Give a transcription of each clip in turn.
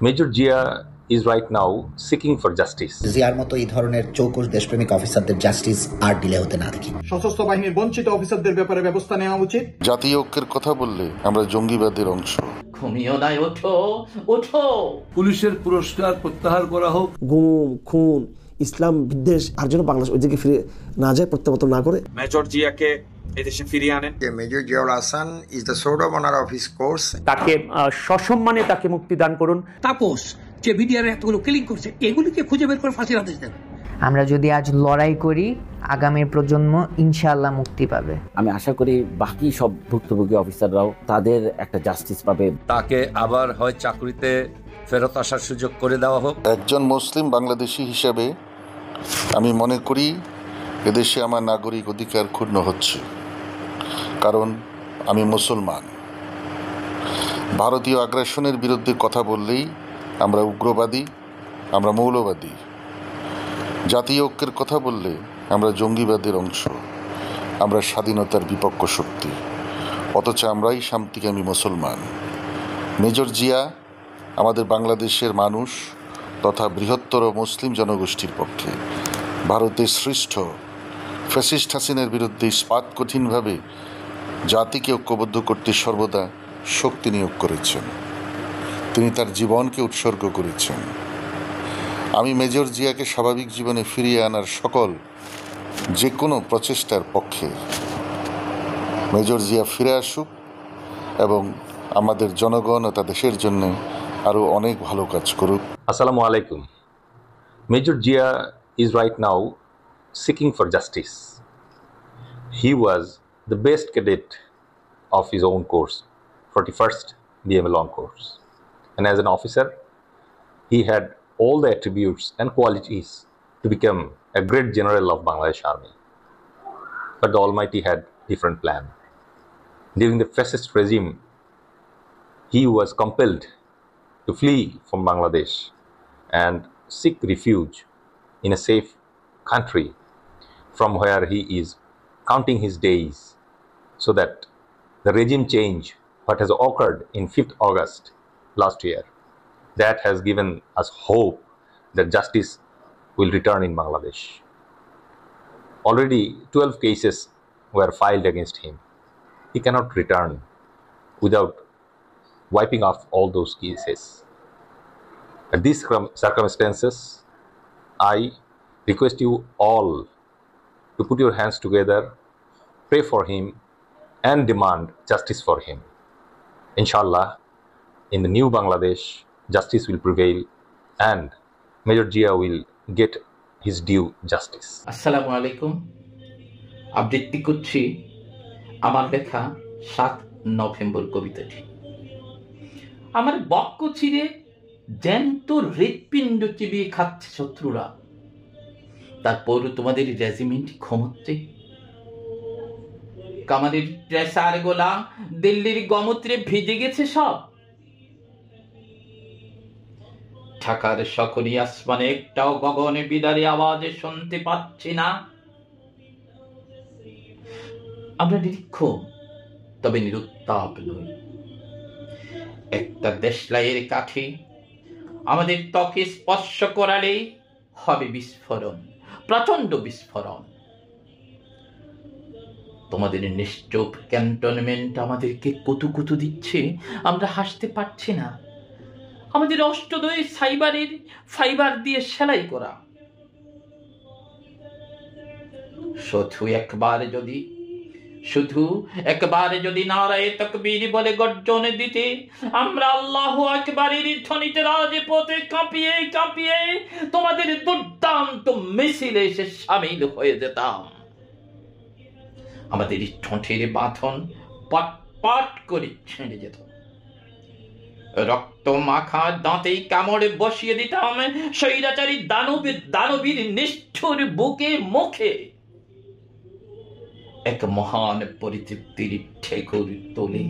Major Jia is right now seeking for justice. জিয়ার মতো এই ধরনের চৌকস দেশপ্রেমিক অফিসারদের জাস্টিস আর ডিলে হতে না দেখি। সশস্ত্র বাহিনীর বঞ্চিত অফিসারদের ব্যাপারে ব্যবস্থা নেওয়া উচিত। জাতীয় ঐক্যের কথা বললে আমরা জঙ্গিবাদের অংশ। ঘুমিও নাই, ওঠো ওঠো। পুলিশের পুরস্কার প্রত্যাহার করা হোক। গুম, খুন, ইসলাম বিদ্বেষ আর যেন বাংলাদেশ ওই দিকে ফিরে না যায়, প্রত্যাবর্তন না করে। মেজর জিয়াকে এদেশে ফিরিয়ে আনেন। Major Ziaul Hasan is the sword of honour of his course. তাকে সসম্মানে তাকে মুক্তি দান করুন। তাপস যে বিডিআর এতগুলো কিলিং করছে, এগুলিকে খুঁজে বের করে ফাঁসির আদেশ দেন। আমরা যদি আজ লড়াই করি, আগামীর প্রজন্ম ইনশাআল্লাহ মুক্তি পাবে। আমি আশা করি বাকি সব ভুক্তভোগী অফিসাররাও তাদের একটা জাস্টিস পাবে। তাকে আবার হয় চাকরিতে ফেরত আসার সুযোগ করে দেওয়া হোক। একজন মুসলিম বাংলাদেশি হিসেবে আমি মনে করি এদেশে আমার নাগরিক অধিকার ক্ষুণ্ণ হচ্ছে, কারণ আমি মুসলমান। ভারতীয় আগ্রাসনের বিরুদ্ধে কথা বললেই আমরা উগ্রবাদী, আমরা মৌলবাদী। জাতীয় ঐক্যের কথা বললে আমরা জঙ্গিবাদের অংশ, আমরা স্বাধীনতার বিপক্ষ শক্তি, অথচ আমরাই শান্তিকামী মুসলমান। মেজর জিয়া আমাদের বাংলাদেশের মানুষ তথা বৃহত্তর মুসলিম জনগোষ্ঠীর পক্ষে ভারতের সৃষ্ট ফ্যাসিস্ট হাসিনার বিরুদ্ধে ইস্পাত কঠিনভাবে জাতিকে ঐক্যবদ্ধ করতে সর্বদা শক্তি নিয়োগ করেছেন। তিনি তার জীবনকে উৎসর্গ করেছেন। আমি মেজর জিয়াকে স্বাভাবিক জীবনে ফিরিয়ে আনার সকল যে কোনো প্রচেষ্টার পক্ষে। মেজর জিয়া ফিরে আসুক এবং আমাদের জনগণ ও তা দেশের জন্য আরও অনেক ভালো কাজ করুক। Assalamu alaikum. Major Jia is right now seeking for justice. He was the best cadet of his own course, 41st BMA Long Course. And as an officer, he had all the attributes and qualities to become a great general of Bangladesh Army. But the Almighty had different plan. During the fascist regime, he was compelled to flee from Bangladesh and seek refuge in a safe country from where he is counting his days, so that the regime change, what has occurred in 5th August last year, that has given us hope that justice will return in Bangladesh. Already 12 cases were filed against him. He cannot return without wiping off all those cases. At these circumstances, I request you all to put your hands together, pray for him, and demand justice for him. Inshallah, in the new Bangladesh, justice will prevail and Major Jia will get his due justice. আসসালামু আলাইকুম। আবৃত্তি করছি আমার লেখা 7 November কবিতাটি। আমার বক্ষ চিরে জ্যান্ত হৃৎপিণ্ড চিবিয়ে খাচ্ছে শত্রুরা, তারপর তোমাদের রেজিমেন্ট ঘুমোচ্ছে। কামারের ট্রেসার গোলা দিল্লির গমত্রে ভিজে গেছে সব। ঢাকার সকলই আসমানে একটাও গগনে বিদারে আওয়াজে শুনতে পাচ্ছি না। আমরা নিরীক্ষ, তবে নিরুত্তাপ নই। একটা দেশলাইয়ের কাঠি আমাদের ত্বকে স্পর্শ করালে হবে বিস্ফোরণ, প্রচন্ড বিস্ফোরণ। তোমাদের নিশ্চুপ ক্যান্টনমেন্ট আমাদেরকে কুতুকুতু দিচ্ছে, আমরা হাসতে পারছি না। আমাদের অষ্টদয় সাইবারের ফাইবার দিয়ে সেলাই করা। শুধু একবার যদি নারায়ে তাকবীর বলে গর্জন দিতে, আমরা আল্লাহু আকবারের ধ্বনিতে রাজপথে কাঁপিয়ে কাঁপিয়ে তোমাদের দুর্দান্ত মিছিলে এসে শামিল হয়ে যেতাম। আমাদের ঠোঁটের বাঁধন পট পট করে ছিঁড়ে যেত, রক্ত মাখা দাঁতেই কামড়ে বসিয়ে দিতাম স্বৈরাচারী দানবীর নিষ্ঠুর বুকে মুখে এক মহান পরিতৃপ্তির ঠেকুর তোলে।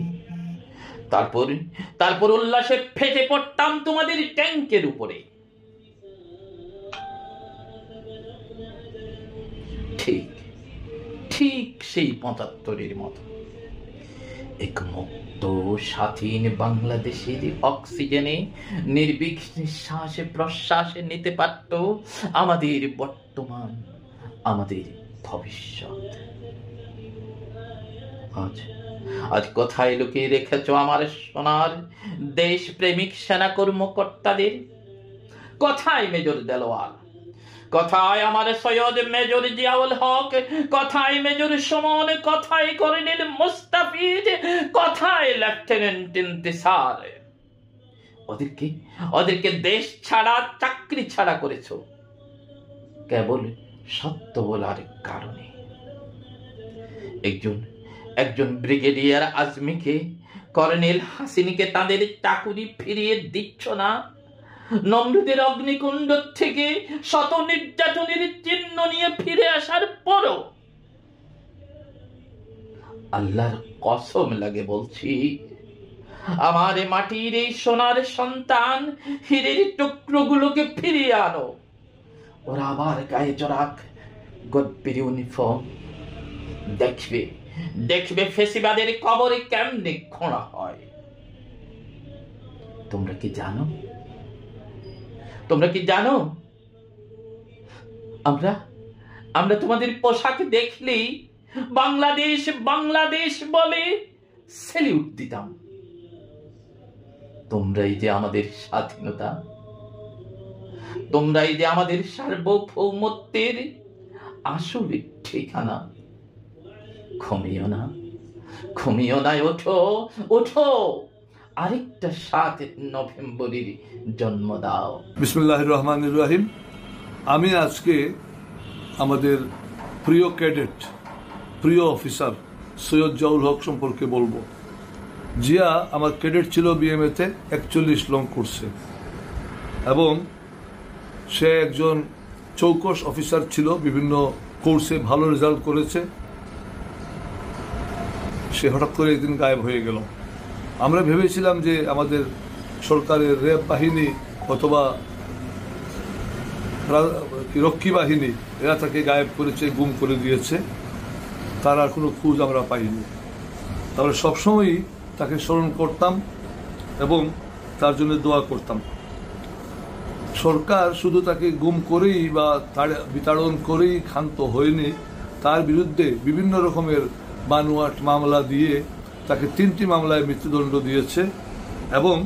তারপর উল্লাসে ফেটে পড়তাম তোমাদের ট্যাঙ্কের উপরে। ঠিক সেই ৭৫-এর মতো এক মুক্ত স্বাধীন বাংলাদেশের অক্সিজেনে নির্বিঘ্ন নিঃশ্বাসে প্রশ্বাসে নিতে পারত আমাদের বর্তমান, আমাদের ভবিষ্যৎ। আজ কোথায় লুকিয়ে রেখেছ আমার সোনার দেশপ্রেমিক সেনা কর্মকর্তাদের? কোথায় মেজর দেলোয়ার? কোথায় আমার সৈয়দ মেজর জিয়াউল হক? কোথায় মেজর সুমন? কোথায় কর্নেল মুস্তাফিজ? কোথায় লেফটেন্যান্ট ইন্তিসার? ওদেরকে দেশ ছাড়া, চাকরি ছাড়া করেছো কেবল সত্য বলার কারণে। একজন ব্রিগেডিয়ার আজমিকে, কর্নেল হাসিনিকে তাদের চাকুরি ফিরিয়ে দিচ্ছ না। নমরুদের অগ্নিকুণ্ড থেকে শত নির্যাতনের চিহ্ন নিয়ে ফিরে আসার পরও আল্লাহর কসম লাগে বলছি, আমার মাটির এই সোনার সন্তান হীরের টুকরোগুলোকে ফিরিয়ে আনো। ওরা আবার গায়ে জড়াক গদ্যের ইউনিফর্ম, দেখবে ফেসিবাদের কবরে কেমনে খোঁড়া হয়। তোমরা কি জানো আমরা তোমাদের পোশাক দেখলেই বাংলাদেশ বাংলাদেশ বলে সেলিউট দিতাম। তোমরাই যে আমাদের স্বাধীনতা, তোমরাই যে আমাদের সার্বভৌমত্বের আসল ঠিকানা। ঘুমিও না, ওঠো, আরেকটা 7 নভেম্বরের জন্ম দাও। বিসমিল্লাহির রহমানির রহিম। আমি আজকে আমাদের প্রিয় ক্যাডেট, প্রিয় অফিসার সৈয়দ জিয়াউল হক সম্পর্কে বলবো। জিয়া আমার ক্যাডেট ছিল বিএমএতে 41 লং কোর্সে, এবং সে একজন চৌকস অফিসার ছিল, বিভিন্ন কোর্সে ভালো রেজাল্ট করেছে। সে হঠাৎ করে একদিন গায়েব হয়ে গেল। আমরা ভেবেছিলাম যে আমাদের সরকারের র্যাব বাহিনী অথবা রক্ষী বাহিনী এরা তাকে গায়েব করেছে, গুম করে দিয়েছে, তার আর কোনো খোঁজ আমরা পাইনি। তাহলে সবসময়ই তাকে স্মরণ করতাম এবং তার জন্য দোয়া করতাম। সরকার শুধু তাকে গুম করেই বা বিতাড়ন করেই ক্ষান্ত হয়নি, তার বিরুদ্ধে বিভিন্ন রকমের বানোয়াট মামলা দিয়ে তাকে 3টি মামলায় মৃত্যুদণ্ড দিয়েছে এবং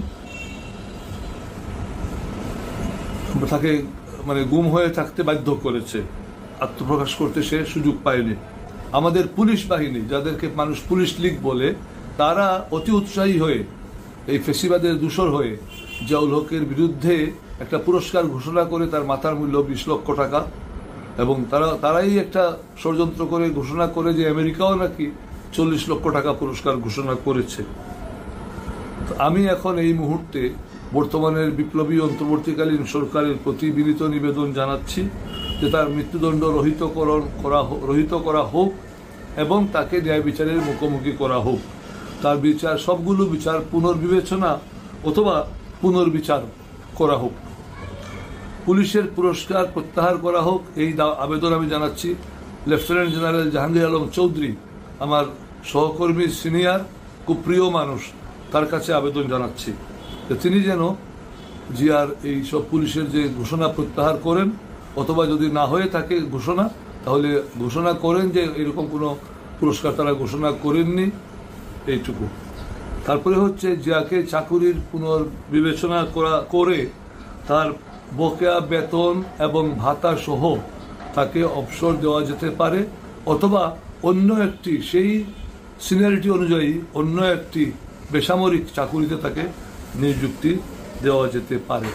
তাকে গুম হয়ে থাকতে বাধ্য করেছে। আত্মপ্রকাশ করতে সে সুযোগ পায়নি। আমাদের পুলিশ বাহিনী, যাদেরকে মানুষ পুলিশ লীগ বলে, তারা অতি উৎসাহী হয়ে এই ফেসিবাদের দূষর হয়ে জিয়াউল হকের বিরুদ্ধে একটা পুরস্কার ঘোষণা করে, তার মাথার মূল্য 20 লক্ষ টাকা, এবং তারাই একটা ষড়যন্ত্র করে ঘোষণা করে যে আমেরিকাও নাকি 40 লক্ষ টাকা পুরস্কার ঘোষণা করেছে। আমি এখন এই মুহূর্তে বর্তমানের বিপ্লবী অন্তর্বর্তীকালীন সরকারের প্রতি বিনীত নিবেদন জানাচ্ছি যে তার মৃত্যুদণ্ড রহিত করা হোক এবং তাকে ন্যায় বিচারের মুখোমুখি করা হোক। তার বিচার, সবগুলো বিচার পুনর্বিবেচনা অথবা পুনর্বিচার করা হোক। পুলিশের পুরস্কার প্রত্যাহার করা হোক, এই আবেদন আমি জানাচ্ছি। লেফটেন্যান্ট জেনারেল জাহাঙ্গীর আলম চৌধুরী আমার সহকর্মী, সিনিয়র, খুব প্রিয় মানুষ, তার কাছে আবেদন জানাচ্ছি যে তিনি যেন জিয়ার এই সব পুলিশের যে ঘোষণা প্রত্যাহার করেন, অথবা যদি না হয়ে থাকে ঘোষণা, তাহলে ঘোষণা করেন যে এরকম কোনো পুরস্কার তারা ঘোষণা করেননি, এইটুকু। তারপরে হচ্ছে জিয়াকে চাকুরির পুনর্বিবেচনা করে তার বকেয়া বেতন এবং ভাতা সহ তাকে অবসর দেওয়া যেতে পারে, অথবা অন্য একটি, সেই সিনিয়রিটি অনুযায়ী অন্য একটি বেসামরিক চাকুরিতে তাকে নিযুক্তি দেওয়া যেতে পারে।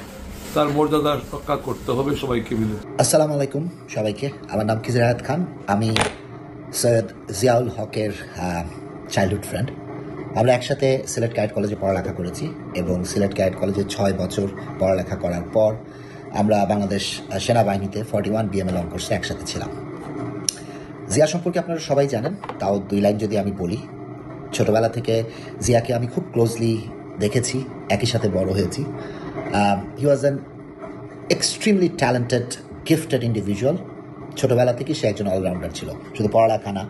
তার মর্যাদা রক্ষা করতে হবে সবাইকে মিলে। আসসালামু আলাইকুম সবাইকে। আমার নাম খিজির আহাদ খান। আমি সৈয়দ জিয়াউল হকের চাইল্ডহুড ফ্রেন্ড। আমরা একসাথে সিলেট ক্যাডেট কলেজে পড়ালেখা করেছি এবং সিলেট ক্যাডেট কলেজে 6 বছর পড়ালেখা করার পর আমরা বাংলাদেশ সেনাবাহিনীতে 41 বিএমএ লং কোর্সে একসাথে ছিলাম। জিয়া সম্পর্কে আপনারা সবাই জানেন, তাও 2 লাইন যদি আমি বলি। ছোটবেলা থেকে জিয়াকে আমি খুব ক্লোজলি দেখেছি, একই সাথে বড় হয়েছি। He was an extremely talented, gifted individual. ছোটবেলা থেকেই সে একজন অলরাউন্ডার ছিল, শুধু পড়ালেখা না,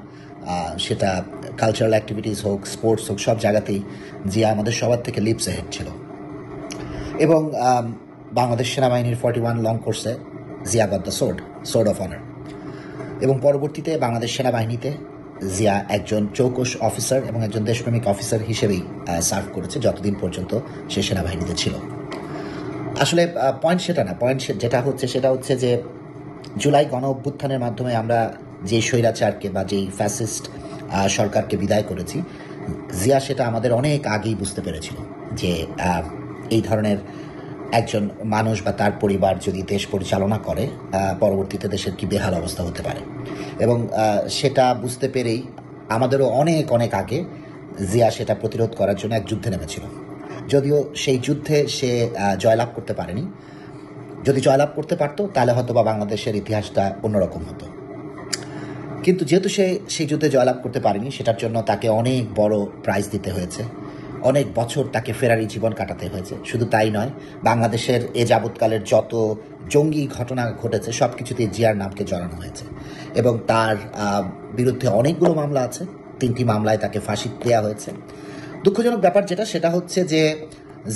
সেটা কালচারাল অ্যাক্টিভিটিস হোক, স্পোর্টস হোক, সব জায়গাতেই জিয়া আমাদের সবার থেকে লিপস হেড ছিল। এবং বাংলাদেশ সেনাবাহিনীর 41 লং কোর্সে Zia got the sword of honour. এবং পরবর্তীতে বাংলাদেশ সেনাবাহিনীতে জিয়া একজন চৌকস অফিসার এবং একজন দেশপ্রেমিক অফিসার হিসেবেই সার্ভ করেছে যতদিন পর্যন্ত সে সেনাবাহিনীতে ছিল। আসলে পয়েন্ট সেটা না, পয়েন্ট যেটা হচ্ছে সেটা হচ্ছে যে জুলাই গণ অভ্যুত্থানের মাধ্যমে আমরা যে স্বৈরাচারকে বা যেই ফ্যাসিস্ট সরকারকে বিদায় করেছি, জিয়া সেটা আমাদের অনেক আগেই বুঝতে পেরেছিল যে এই ধরনের একজন মানুষ বা তার পরিবার যদি দেশ পরিচালনা করে পরবর্তীতে দেশের কি বেহাল অবস্থা হতে পারে। এবং সেটা বুঝতে পেরেই আমাদেরও অনেক অনেক আগে জিয়া সেটা প্রতিরোধ করার জন্য এক যুদ্ধে নেমেছিল। যদিও সেই যুদ্ধে সে জয়লাভ করতে পারেনি। যদি জয়লাভ করতে পারতো তাহলে হয়তো বা বাংলাদেশের ইতিহাসটা অন্যরকম হতো। কিন্তু যেহেতু সে সেই যুদ্ধে জয়লাভ করতে পারেনি, সেটার জন্য তাকে অনেক বড় প্রাইজ দিতে হয়েছে, অনেক বছর তাকে ফেরারি জীবন কাটাতে হয়েছে। শুধু তাই নয়, বাংলাদেশের এ যাবৎকালের যত জঙ্গি ঘটনা ঘটেছে সব কিছুতেই জিয়ার নামকে জড়ানো হয়েছে। এবং তার বিরুদ্ধে অনেকগুলো মামলা আছে, 3টি মামলায় তাকে ফাঁসি দেওয়া হয়েছে। দুঃখজনক ব্যাপার যেটা, সেটা হচ্ছে যে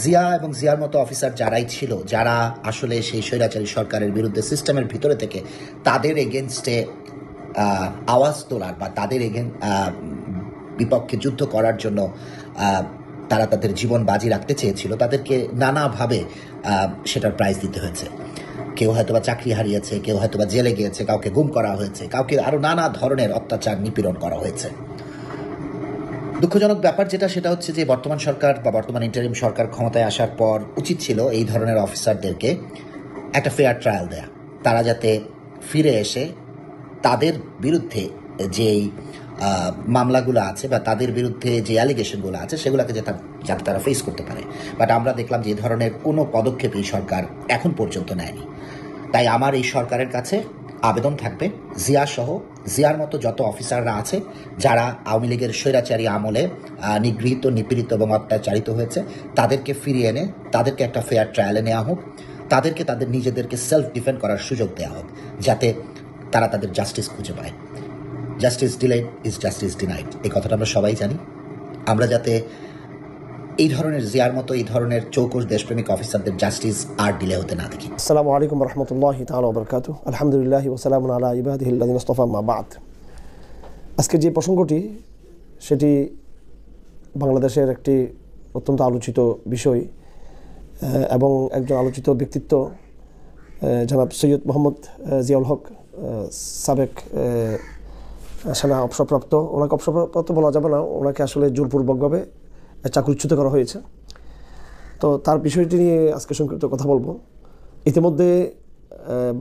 জিয়া এবং জিয়ার মতো অফিসার যারাই ছিল, যারা আসলে সেই স্বৈরাচারী সরকারের বিরুদ্ধে সিস্টেমের ভিতরে থেকে তাদের এগেনস্টে আওয়াজ তোলার বা তাদের বিপক্ষে যুদ্ধ করার জন্য তারা তাদের জীবন বাজি রাখতে চেয়েছিল, তাদেরকে নানাভাবে সেটার প্রাইজ দিতে হয়েছে। কেউ হয়তোবা চাকরি হারিয়েছে, কেউ হয়তোবা জেলে গিয়েছে, কাউকে গুম করা হয়েছে, কাউকে আরও নানা ধরনের অত্যাচার নিপীড়ন করা হয়েছে। দুঃখজনক ব্যাপার যেটা, সেটা হচ্ছে যে বর্তমান সরকার বা বর্তমান ইন্টারিম সরকার ক্ষমতায় আসার পর উচিত ছিল এই ধরনের অফিসারদেরকে একটা ফেয়ার ট্রায়াল দেয়া, তারা যাতে ফিরে এসে তাদের বিরুদ্ধে যেই মামলাগুলো আছে বা তাদের বিরুদ্ধে যে অ্যালিগেশনগুলো আছে সেগুলোকে যাতে তারা ফেস করতে পারে। বাট আমরা দেখলাম যে এই ধরনের কোনো পদক্ষেপ এই সরকার এখন পর্যন্ত নেয়নি। তাই আমার এই সরকারের কাছে আবেদন থাকবে, জিয়া সহ জিয়ার মতো যত অফিসাররা আছে যারা আওয়ামী লীগের স্বৈরাচারী আমলে নিগৃহীত, নিপীড়িত এবং অত্যাচারিত হয়েছে, তাদেরকে ফিরিয়ে এনে তাদেরকে একটা ফেয়ার ট্রায়ালে নেওয়া হোক, তাদেরকে তাদের নিজেদেরকে সেলফ ডিফেন্ড করার সুযোগ দেওয়া হোক, যাতে তারা তাদের জাস্টিস খুঁজে পায়। Justice delayed is justice denied, এই কথাটা আমরা সবাই জানি। আমরা যাতে এই ধরনের জিয়ার মতো এই ধরনের চৌকস দেশপ্রেমিক অফিসারদের জাস্টিস আর ডিলে হতে না দেখি। আসসালামু আলাইকুম রহমতুল্লাহি তাআলা ওয়া বারাকাতুহু। আলহামদুলিল্লাহি ওয়া সালামুন আলা ইবাদিহিল্লাযিনা ইসতাফা, মা বাদ। আজকে যে প্রসঙ্গটি, সেটি বাংলাদেশের একটি অত্যন্ত আলোচিত বিষয় এবং একজন আলোচিত ব্যক্তিত্ব জনাব সৈয়দ মোহাম্মদ জিয়াউল হক, সাবেক সেনা অবসরপ্রাপ্ত। ওনাকে অবসরপ্রাপ্ত বলা যাবে না, ওনাকে আসলে জোরপূর্বকভাবে চাকরিচ্যুত করা হয়েছে। তো তার বিষয়টি নিয়ে আজকে সংক্ষিপ্ত কথা বলবো। ইতিমধ্যে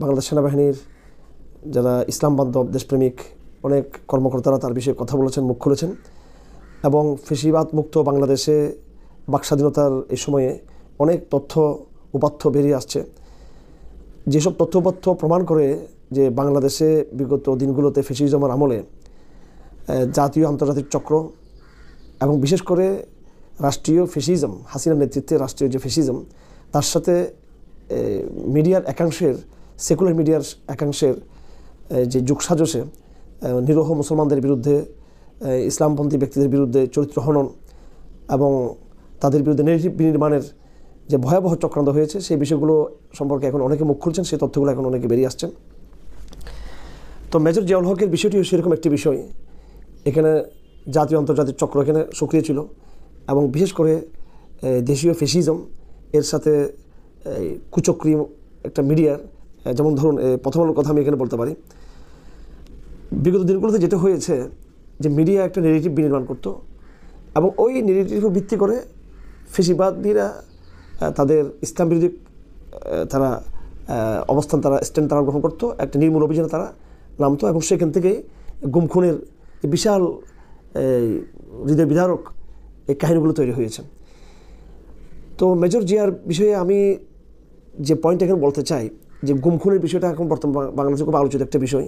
বাংলাদেশ সেনাবাহিনীর যারা ইসলাম বান্ধব দেশপ্রেমিক অনেক কর্মকর্তারা তার বিষয়ে কথা বলেছেন, মুখ খুলেছেন এবং ফেসিবাদ মুক্ত বাংলাদেশে বাকস্বাধীনতার এই সময়ে অনেক তথ্য উপাত্য বেরিয়ে আসছে, যেসব তথ্য উপাত্য প্রমাণ করে যে বাংলাদেশে বিগত দিনগুলোতে ফ্যাসিজমের আমলে জাতীয় আন্তর্জাতিক চক্র এবং বিশেষ করে রাষ্ট্রীয় ফ্যাসিজম, হাসিনার নেতৃত্বে রাষ্ট্রীয় যে ফ্যাসিজম, তার সাথে মিডিয়ার একাংশের, সেকুলার মিডিয়ার একাংশের যে যোগসাজশে নিরীহ মুসলমানদের বিরুদ্ধে, ইসলামপন্থী ব্যক্তিদের বিরুদ্ধে চরিত্র হনন এবং তাদের বিরুদ্ধে নেগেটিভ বিনির্মাণের যে ভয়াবহ চক্রান্ত হয়েছে, সেই বিষয়গুলো সম্পর্কে এখন অনেকে মুখ খুলছেন, সেই তথ্যগুলো এখন অনেকে বেরিয়ে আসছেন। তো মেজর জিয়াউল হকের বিষয়টিও সেরকম একটি বিষয়। এখানে জাতীয় আন্তর্জাতিক চক্র এখানে সক্রিয় ছিল এবং বিশেষ করে দেশীয় ফ্যাসিজম এর সাথে কুচক্রী একটা মিডিয়ার, যেমন ধরুন প্রথম আলোর কথা আমি এখানে বলতে পারি। বিগত দিনগুলোতে যেটা হয়েছে যে মিডিয়া একটা নেগেটিভ বিনির্মাণ করতো এবং ওই নেগেটিভ ভিত্তি করে ফ্যাসিবাদীরা তাদের ইসলাম বিরোধী তারা অবস্থান, তারা স্ট্যান্ড তারা গ্রহণ করতো, একটা নির্মূল অভিযানে তারা নামতো এবং সেখান থেকেই গুম খুনের বিশাল হৃদয় বিদারক এই কাহিনীগুলো তৈরি হয়েছে। তো মেজর জিয়ার বিষয়ে আমি যে পয়েন্ট এখানে বলতে চাই যে গুম খুনের বিষয়টা এখন বর্তমান বাংলাদেশে খুব আলোচিত একটা বিষয়।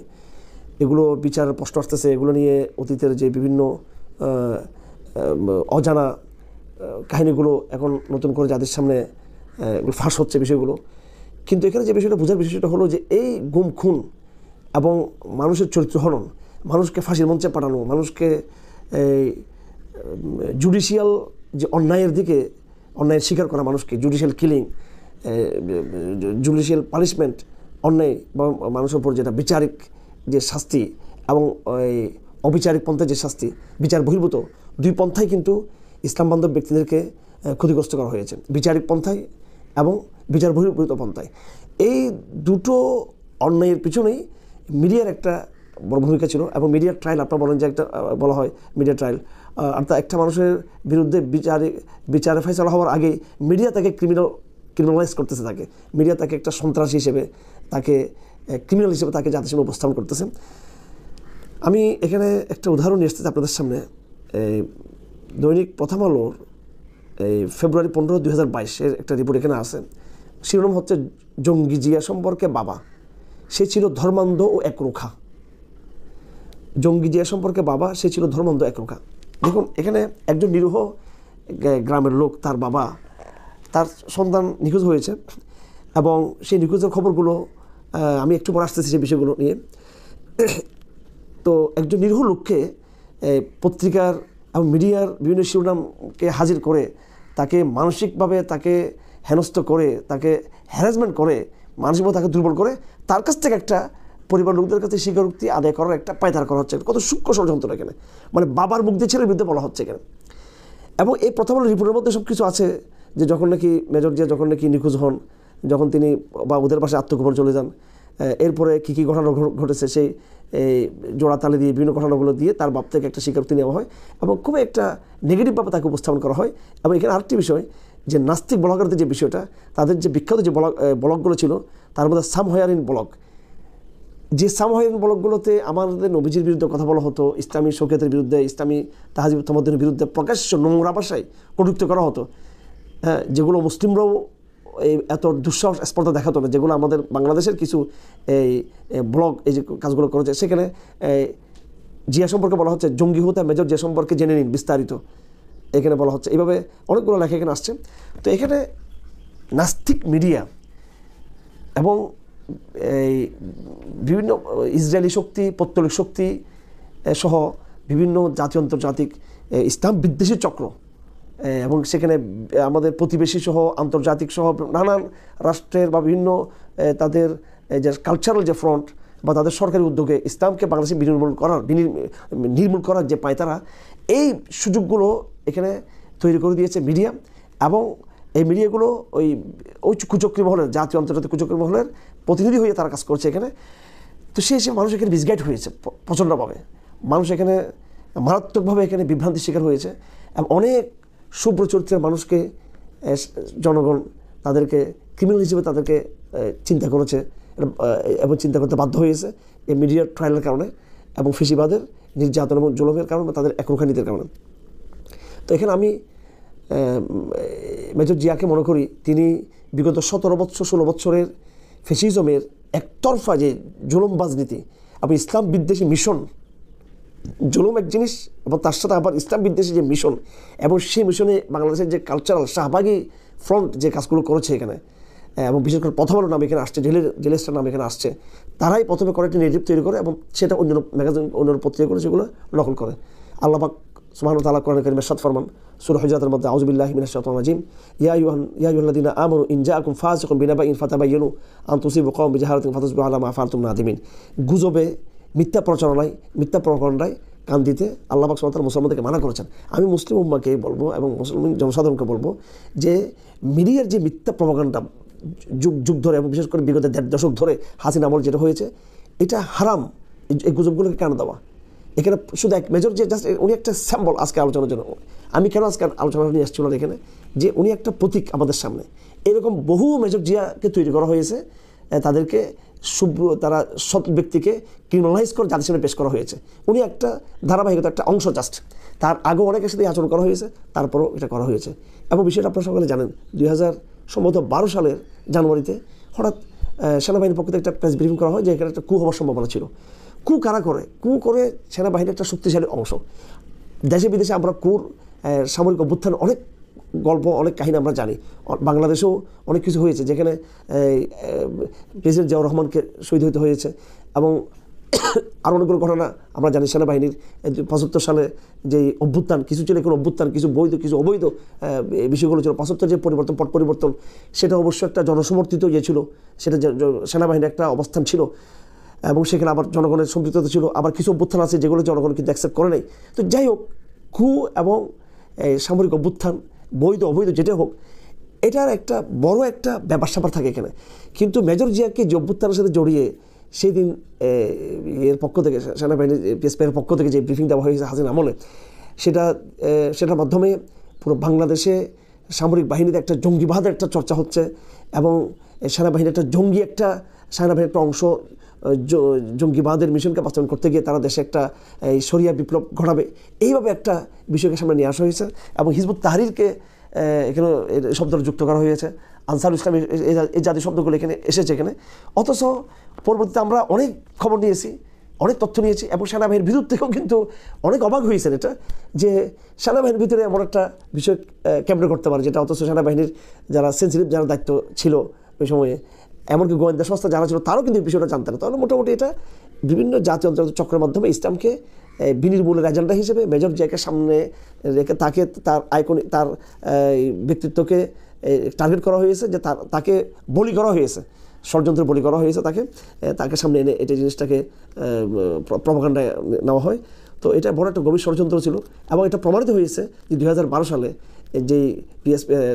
এগুলো বিচার প্রশ্ন আসতেছে, এগুলো নিয়ে অতীতের যে বিভিন্ন অজানা কাহিনীগুলো এখন নতুন করে যাদের সামনে ফাঁস হচ্ছে বিষয়গুলো। কিন্তু এখানে যে বিষয়টা বোঝার বিষয়টা হলো যে এই গুম খুন এবং মানুষের চরিত্র হনন মানুষকে ফাঁসির মঞ্চে পাঠানো, মানুষকে জুডিশিয়াল যে অন্যায়ের দিকে অন্যায়ের স্বীকার করা, মানুষকে জুডিশিয়াল কিলিং, জুডিশিয়াল পানিশমেন্ট, অন্যায় বা মানুষের উপর যেটা বিচারিক যে শাস্তি এবং অবিচারিক পন্থায় যে শাস্তি, বিচার বহির্ভূত, দুই পন্থায় কিন্তু ইসলাম বান্ধব ব্যক্তিদেরকে ক্ষতিগ্রস্ত করা হয়েছে, বিচারিক পন্থায় এবং বিচার বহির্ভূত পন্থায়। এই দুটো অন্যায়ের পিছনেই মিডিয়ার একটা বড় ভূমিকা ছিল। এবং মিডিয়ার ট্রায়াল, আপনারা বলেন যে একটা বলা হয় মিডিয়া ট্রায়াল, অর্থাৎ একটা মানুষের বিরুদ্ধে বিচারে ফয়সালা হওয়ার আগে মিডিয়া তাকে ক্রিমিনালাইজ করতেছে, মিডিয়া তাকে একটা সন্ত্রাসী হিসেবে, তাকে ক্রিমিনাল হিসেবে তাকে জাতির সামনে উপস্থাপন করতেছে। আমি এখানে একটা উদাহরণ নিয়ে এসেছি আপনাদের সামনে। দৈনিক প্রথম আলোর ফেব্রুয়ারি 15, 2022 একটা রিপোর্ট এখানে আছে। শিরোনাম হচ্ছে জঙ্গি জিয়া সম্পর্কে বাবা, সে ছিল ধর্মান্ধ ও একরোখা। জঙ্গি জিয়া সম্পর্কে বাবা, সে ছিল ধর্মান্ধ একরোখা। দেখুন, এখানে একজন নিরীহ গ্রামের লোক, তার বাবা, তার সন্তান নিখোঁজ হয়েছে এবং সেই নিখোঁজের খবরগুলো আমি একটু পরে আসতেছি সেই বিষয়গুলো নিয়ে। তো একজন নিরীহ লোককে পত্রিকার এবং মিডিয়ার বিভিন্ন শিরোনামকে হাজির করে তাকে মানসিকভাবে তাকে হেনস্থ করে, তাকে হ্যারাসমেন্ট করে, মানসিকভাবে তাকে দুর্বল করে, তার কাছ থেকে একটা পরিবার লোকদের কাছে স্বীকারোক্তি আদায় করার একটা পায়তারা করা হচ্ছে। কত সূক্ষ্ম ষড়যন্ত্র এখানে, মানে বাবার মুখ দিয়ে ছেলের বিরুদ্ধে বলা হচ্ছে এখানে। এবং এই প্রথম আলো রিপোর্টের মধ্যে সব কিছু আছে যে যখন নাকি মেজর জিয়া যখন নাকি নিখোঁজ হন, যখন তিনি বা ওদের পাশে আত্মগোপন চলে যান, এরপরে কী কী ঘটনা ঘটেছে সেই জোড়াতালি দিয়ে বিভিন্ন ঘটনাগুলো দিয়ে তার বাপ থেকে একটা স্বীকারোক্তি নেওয়া হয় এবং খুবই একটা নেগেটিভভাবে তাকে উপস্থাপন করা হয়। এবং এখানে আরেকটি বিষয়, যে নাস্তিক ব্লগারদের যে বিষয়টা, তাদের যে বিখ্যাত যে ব্লগগুলো ছিল তার মধ্যে সাম হয়ারিন ব্লগ, যে সাম হয়ারিন ব্লগগুলোতে আমাদের নবীজির বিরুদ্ধে কথা বলা হতো, ইসলামী শৌকিয়তের বিরুদ্ধে, ইসলামী তাহাজিব তামাদ্দুনের বিরুদ্ধে প্রকাশ্য নোংরা ভাষায় কটূক্তি করা হতো, হ্যাঁ, যেগুলো মুসলিমরাও এই এত দুঃসাহস স্পর্ধা দেখাতো না, যেগুলো আমাদের বাংলাদেশের কিছু এই ব্লগ এই যে কাজগুলো করেছে। সেখানে জিয়া সম্পর্কে বলা হচ্ছে জঙ্গি হতে মেজর জিয়া সম্পর্কে জেনে নিন বিস্তারিত, এখানে বলা হচ্ছে। এইভাবে অনেকগুলো লেখা এখানে আসছে। তো এখানে নাস্তিক মিডিয়া এবং এই বিভিন্ন ইসরায়েলি শক্তি, পৌত্তলিক শক্তি সহ বিভিন্ন জাতীয় আন্তর্জাতিক ইসলাম বিদ্বেষী চক্র এবং সেখানে আমাদের প্রতিবেশী সহ আন্তর্জাতিক সহ নানান রাষ্ট্রের বা বিভিন্ন তাদের যে কালচারাল যে ফ্রন্ট বা তাদের সরকারি উদ্যোগে ইসলামকে বাংলাদেশে নির্মূল করার যে পায়তারা, এই সুযোগগুলো এখানে তৈরি করে দিয়েছে মিডিয়া। এবং এই মিডিয়াগুলো ওই কুচক্রী মহলের, জাতীয় আন্তর্জাতিক কুচক্রী মহলের প্রতিনিধি হয়ে তারা কাজ করছে এখানে। তো সে মানুষ এখানে মিসগাইড হয়েছে প্রচণ্ডভাবে, মানুষ এখানে মারাত্মকভাবে এখানে বিভ্রান্তির শিকার হয়েছে এবং অনেক শুভ্র চরিত্রের মানুষকে জনগণ তাদেরকে ক্রিমিনাল হিসেবে তাদেরকে চিন্তা করেছে এবং চিন্তা করতে বাধ্য হয়েছে এই মিডিয়ার ট্রায়ালের কারণে এবং ফেসিবাদের নির্যাতন এবং জুলুমের কারণে বা তাদের একরোখানীতির কারণে। তো এখানে আমি মেজর জিয়াকে মনে করি তিনি বিগত 17-16 বছরের ফেসিজমের একতরফা যে জুলুম রাজনীতি এবং ইসলাম বিদ্বেষী মিশন, জুলুম এক জিনিস এবং তার সাথে আবার ইসলাম বিদ্বেষী যে মিশন, এবং সেই মিশনে বাংলাদেশের যে কালচারাল শাহবাগী ফ্রন্ট যে কাজগুলো করেছে এখানে, এবং বিশেষ করে প্রথম আলোর নাম এখানে আসছে, জেলেস্টার নাম এখানে আসছে, তারাই প্রথমে করে একটি নেটিভ তৈরি করে এবং সেটা অন্য ম্যাগাজিন অন্য পত্রিকা করে সেগুলো নকল করে। আল্লাহ পাক সুবহানাহু ওয়া তাআলা কোরআন কারীমে ইরশাদ ফরমান সূরা হুজুরাতের মধ্যে, আউযু বিল্লাহি মিনাশ শাইতানির রাজিম, ইয়া আইয়ুহাল্লাযীনা আমানু ইন জাআকুম ফাসিকুন বিনাবাইন ফাতাবায়ানু আন তুসিবু কওমান বিজাহারাতিন ফাতাসবিহু আলা মা ফাআলতুম নাদিমিন। গুজবে, মিথ্যা প্রচারণায়, মিথ্যা প্রপাগান্ডায় কান দিতে আল্লাহ পাক সুবহানাহু ওয়া তাআলা মুসলমানদেরকে মানা করেছেন। আমি মুসলিম উম্মাহকে বলবো এবং মুসলিম জনসাধারণকে বলবো যে মিডিয়ার যে মিথ্যা প্রপাগান্ডা যুগ ধরে এবং বিশেষ করে বিগত 1.5 দশক ধরে হাসিনা আমল যেটা হয়েছে, এটা হারাম এই গুজবগুলোকে কেন দেওয়া। এখানে শুধু এক মেজর যে জাস্ট উনি একটা স্যাম্বল আজকে আলোচনার জন্য। আমি কেন আজকে আলোচনা নিয়ে আসছিলাম এখানে, যে উনি একটা প্রতীক আমাদের সামনে। এরকম বহু মেজর জিয়াকে তৈরি করা হয়েছে, তাদেরকে তারা সৎ ব্যক্তিকে ক্রিমিনালাইজ করে জাতির সামনে পেশ করা হয়েছে। উনি একটা ধারাবাহিকতা, একটা অংশ জাস্ট। তার আগেও অনেকের সাথে আচরণ করা হয়েছে, তারপরও এটা করা হয়েছে। এবং বিষয়টা আপনারা সকলে জানেন, 2012 সালের জানুয়ারিতে হঠাৎ সেনাবাহিনীর পক্ষ থেকে একটা প্রেস ব্রিফিং করা হয় যে এখানে একটা কু হওয়ার সম্ভাবনা ছিল। কু কারা করে? কু করে সেনাবাহিনীর একটা শক্তিশালী অংশ। দেশে বিদেশে আমরা কুর সামরিক অভ্যুত্থানের অনেক গল্প, অনেক কাহিনী আমরা জানি। বাংলাদেশেও অনেক কিছু হয়েছে যেখানে প্রেসিডেন্ট জিয়াউর রহমানকে শহীদ হতে হয়েছে এবং আর অনেকগুলো ঘটনা আমরা জানি সেনাবাহিনীর ৭৫ সালে যে অভ্যুত্থান, কিছু ছিল এখন অভ্যুত্থান, কিছু বৈধ কিছু অবৈধ বিষয়গুলো ছিল। ৭৫ যে পরিবর্তন, পট পরিবর্তন, সেটা অবশ্য একটা জনসমর্থিত ইয়ে ছিল, সেটা সেনাবাহিনীর একটা অবস্থান ছিল এবং সেখানে আবার জনগণের সম্পৃক্ততা ছিল। আবার কিছু অভ্যুত্থান আছে যেগুলো জনগণ কিন্তু অ্যাকসেপ্ট করে নাই। তো যাই হোক, কু এবং সামরিক অভ্যুত্থান, বৈধ অবৈধ যেটা হোক, এটার একটা বড় একটা ব্যাপার স্যাপার থাকে এখানে। কিন্তু মেজর জিয়াকে যে অভ্যুত্থানের সাথে জড়িয়ে সেই দিন এর পক্ষ থেকে, সেনাবাহিনীর পিএসপির পক্ষ থেকে যে ব্রিফিং দেওয়া হয়েছে হাসিনা আমলে, সেটার মাধ্যমে পুরো বাংলাদেশে সামরিক বাহিনীতে একটা জঙ্গিবাদের একটা চর্চা হচ্ছে এবং সেনাবাহিনীর একটা সেনাবাহিনীর একটা অংশ জঙ্গিবাদের মিশনকে বাস্তবায়ন করতে গিয়ে তারা দেশে একটা শরিয়া বিপ্লব ঘটাবে, এইভাবে একটা বিষয়কে সামনে নিয়ে আসা হয়েছে। এবং হিজবুত তাহরিরকে এখানে শব্দটা যুক্ত করা হয়েছে, আনসারুল ইসলাম, এই জাতীয় শব্দগুলো এখানে এসেছে এখানে। অথচ পরবর্তীতে আমরা অনেক খবর নিয়েছি, অনেক তথ্য নিয়েছি এবং সেনাবাহিনীর ভিতর থেকেও কিন্তু অনেক অবাক হয়েছেন এটা, যে সেনাবাহিনীর ভিতরে এমন একটা বিষয় ক্যাম্পে করতে পারে যেটা অথচ সেনাবাহিনীর যারা সেন্সিটিভ, যারা দায়িত্ব ছিল ওই সময়ে, এমনকি গোয়েন্দা সংস্থা যারা ছিল তারাও কিন্তু এই বিষয়টা জানতেন না। তাহলে মোটামুটি এটা বিভিন্ন জাতীয় অন্তর্জাতিক চক্রের মাধ্যমে ইসলামকে বিনির্মূলের এজেন্ডা হিসেবে মেজর জিয়াকে সামনে রেখে তাকে তার ব্যক্তিত্বকে টার্গেট করা হয়েছে, যে তাকে বলি করা হয়েছে, ষড়যন্ত্রের বলি করা হয়েছে, তাকে সামনে এনে এটা জিনিসটাকে প্রপাগান্ডায় নেওয়া হয়। তো এটা বড় একটা গভীর ষড়যন্ত্র ছিল এবং এটা প্রমাণিত হয়েছে যে 2012 সালে যেই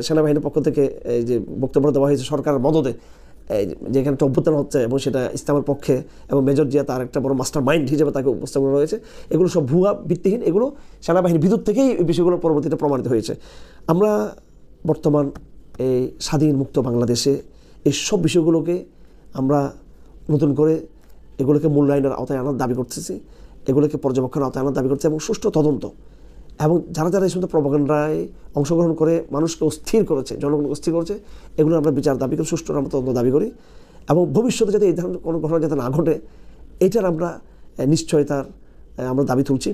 সেনাবাহিনীর পক্ষ থেকে যে বক্তব্য দেওয়া হয়েছে সরকারের মদদে, যেখানে একটা অভ্যুত্থান হচ্ছে এবং সেটা ইসলামের পক্ষে, এবং মেজর জিয়া তার একটা বড় মাস্টার মাইন্ড হিসেবে তাকে উপস্থাপন করা হয়েছে, এগুলো সব ভুয়া, ভিত্তিহীন। এগুলো সেনাবাহিনীর ভিতর থেকেই এই বিষয়গুলো পরবর্তীতে প্রমাণিত হয়েছে। আমরা বর্তমান এই স্বাধীন মুক্ত বাংলাদেশে এই সব বিষয়গুলোকে আমরা নতুন করে এগুলোকে মূল্যায়নের আওতায় আনার দাবি করতেছি, এগুলোকে পর্যবেক্ষণের আওতায় আনার দাবি করছি এবং সুষ্ঠু তদন্ত, এবং যারা এই সমস্ত প্রপাগান্ডায় অংশগ্রহণ করে মানুষকে অস্থির করেছে, জনগণকে অস্থির করেছে, এগুলো আমরা বিচার দাবি করি, সুষ্ঠু আমরা তদন্ত দাবি করি এবং ভবিষ্যতে যাতে এই ধরনের কোনো ঘটনা যাতে না ঘটে এটার আমরা নিশ্চয়তার আমরা দাবি তুলছি।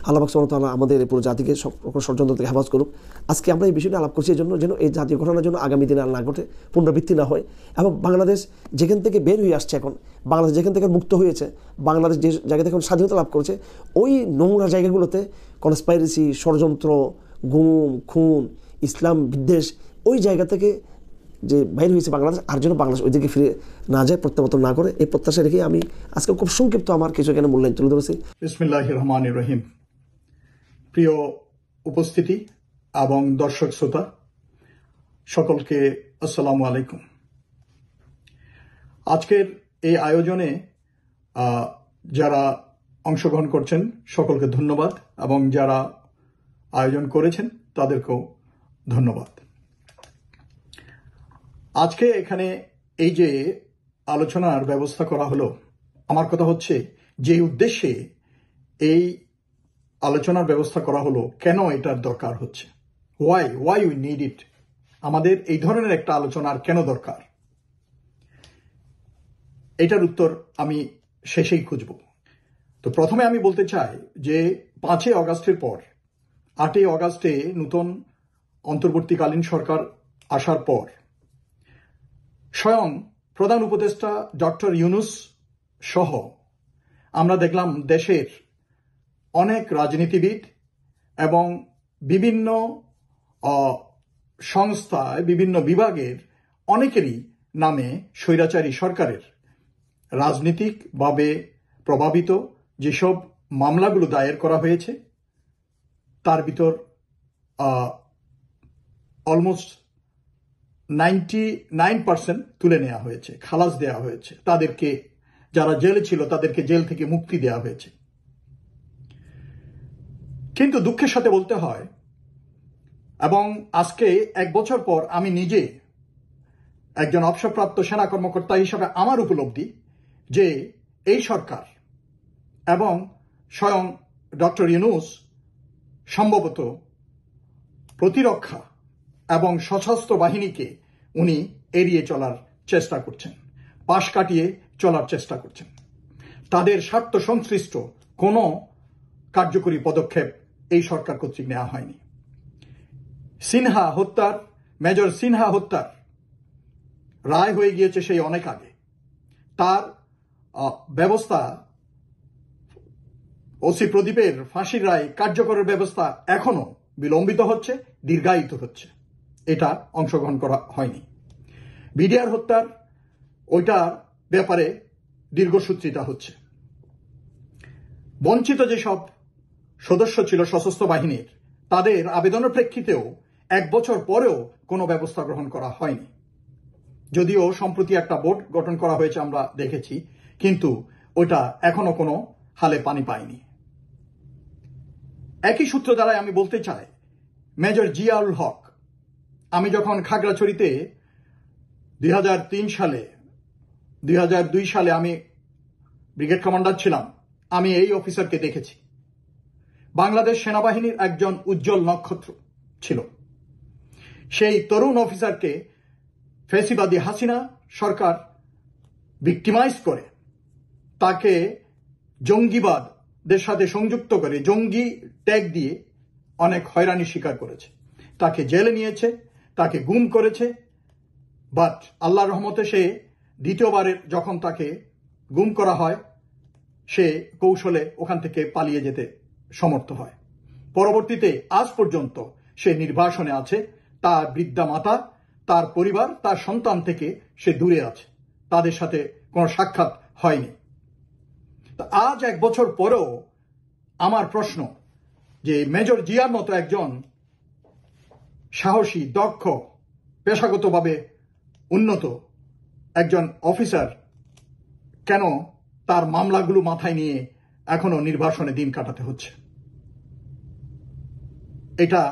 আল্লাহ পাক সুবহানাহু ওয়া তাআলা আমাদের এই পুরো জাতিকে সকল ষড়যন্ত্র থেকে হেফাজত করুক। আজকে আমরা এই বিষয়টি আলাপ করছি এই জন্য যেন এই জাতীয় ঘটনার জন্য আগামী দিনে আর না ঘটে, পুনরাবৃত্তি না হয় এবং বাংলাদেশ যেখান থেকে বের হয়ে আসছে, এখন বাংলাদেশ যেখান থেকে মুক্ত হয়েছে, বাংলাদেশ যে জায়গা থেকে স্বাধীনতা লাভ করেছে, ওই নোংরা জায়গাগুলোতে কনস্পাইরেসি, ষড়যন্ত্র, গুম, খুন, ইসলাম বিদ্বেষ, ওই জায়গা থেকে যে বাইরে হয়েছে বাংলাদেশ, আর যেন বাংলাদেশ ওই দিকে ফিরে না যায়, প্রত্যাবর্তন না করে, এই প্রত্যাশা রেখে আমি আজকে খুব সংক্ষিপ্ত আমার কিছু এখানে মূল্যায়ন তুলে ধরেছি। বিসমিল্লাহির রহমানির রহিম। প্রিয় উপস্থিতি এবং দর্শক শ্রোতা সকলকে আসসালামু আলাইকুম। আজকের এই আয়োজনে যারা অংশগ্রহণ করছেন সকলকে ধন্যবাদ এবং যারা আয়োজন করেছেন তাদেরকেও ধন্যবাদ। আজকে এখানে এই যে আলোচনার ব্যবস্থা করা হলো, আমার কথা হচ্ছে যে উদ্দেশ্যে এই আলোচনার ব্যবস্থা করা হলো, কেন এটার দরকার হচ্ছে, ওয়াই উই নিড ইট, আমাদের এই ধরনের একটা আলোচনার কেন দরকার, এটার উত্তর আমি শেষেই খুঁজব। তো প্রথমে আমি বলতে চাই যে 5 অগাস্টের পর 8 অগাস্টে নতুন অন্তর্বর্তীকালীন সরকার আসার পর স্বয়ং প্রধান উপদেষ্টা ডক্টর ইউনূস সহ আমরা দেখলাম দেশের অনেক রাজনীতিবিদ এবং বিভিন্ন সংস্থায়, বিভিন্ন বিভাগের অনেকেরই নামে স্বৈরাচারী সরকারের রাজনৈতিকভাবে প্রভাবিত যেসব মামলাগুলো দায়ের করা হয়েছে তার ভিতর অলমোস্ট 99% তুলে নেওয়া হয়েছে, খালাস দেওয়া হয়েছে, তাদেরকে যারা জেলে ছিল তাদেরকে জেল থেকে মুক্তি দেওয়া হয়েছে। কিন্তু দুঃখের সাথে বলতে হয়, এবং আজকে 1 বছর পর আমি নিজে একজন অবসরপ্রাপ্ত সেনা কর্মকর্তা হিসাবে আমার উপলব্ধি যে এই সরকার এবং স্বয়ং ডক্টর ইউনূস সম্ভবত প্রতিরক্ষা এবং সশস্ত্র বাহিনীকে উনি এড়িয়ে চলার চেষ্টা করছেন, পাশ কাটিয়ে চলার চেষ্টা করছেন। তাদের স্বার্থ সংশ্লিষ্ট কোনো কার্যকরী পদক্ষেপ এই সরকার কর্তৃক নেওয়া হয়নি। মেজর সিনহা হত্যার রায় হয়ে গিয়েছে সেই অনেক আগে। তার ব্যবস্থা, ওসি প্রদীপের ফাঁসির রায় কার্যকরের ব্যবস্থা এখনো বিলম্বিত হচ্ছে, দীর্ঘায়িত হচ্ছে। এটা অংশগ্রহণ করা হয়নি। বিডিআর হত্যার ওইটার ব্যাপারে দীর্ঘসূত্রিতা হচ্ছে। বঞ্চিত যেসব সদস্য ছিল সশস্ত্র বাহিনীর, তাদের আবেদনের প্রেক্ষিতেও 1 বছর পরেও কোনো ব্যবস্থা গ্রহণ করা হয়নি। যদিও সম্প্রতি একটা বোর্ড গঠন করা হয়েছে আমরা দেখেছি, কিন্তু ওটা এখনো কোনো হালে পানি পায়নি। একই সূত্র দ্বারা আমি বলতে চাই, মেজর জিয়াউল হক, আমি যখন খাগড়াছড়িতে 2002 সালে আমি ব্রিগেড কমান্ডার ছিলাম, আমি এই অফিসারকে দেখেছি। বাংলাদেশ সেনাবাহিনীর একজন উজ্জ্বল নক্ষত্র ছিল। সেই তরুণ অফিসারকে ফ্যাসিবাদী হাসিনা সরকার ভিক্টিমাইজ করে, তাকে জঙ্গিবাদের সাথে সংযুক্ত করে, জঙ্গি ট্যাগ দিয়ে অনেক হয়রানি স্বীকার করেছে। তাকে জেলে নিয়েছে, তাকে গুম করেছে। বাট আল্লাহর রহমতে সে দ্বিতীয়বারের যখন তাকে গুম করা হয়, সে কৌশলে ওখান থেকে পালিয়ে যেতে সমর্থ হয়। পরবর্তীতে আজ পর্যন্ত সে নির্বাসনে আছে। তার বৃদ্ধা মাতা, তার পরিবার, তার সন্তান থেকে সে দূরে আছে, তাদের সাথে কোনো সাক্ষাৎ হয়নি। আজ 1 বছর পরেও আমার প্রশ্ন যে মেজর জিয়ার মতো একজন সাহসী, দক্ষ, পেশাগতভাবে উন্নত একজন অফিসার কেন তার মামলাগুলো মাথায় নিয়ে এখনো নির্বাসনে দিন কাটাতে হচ্ছে? এটা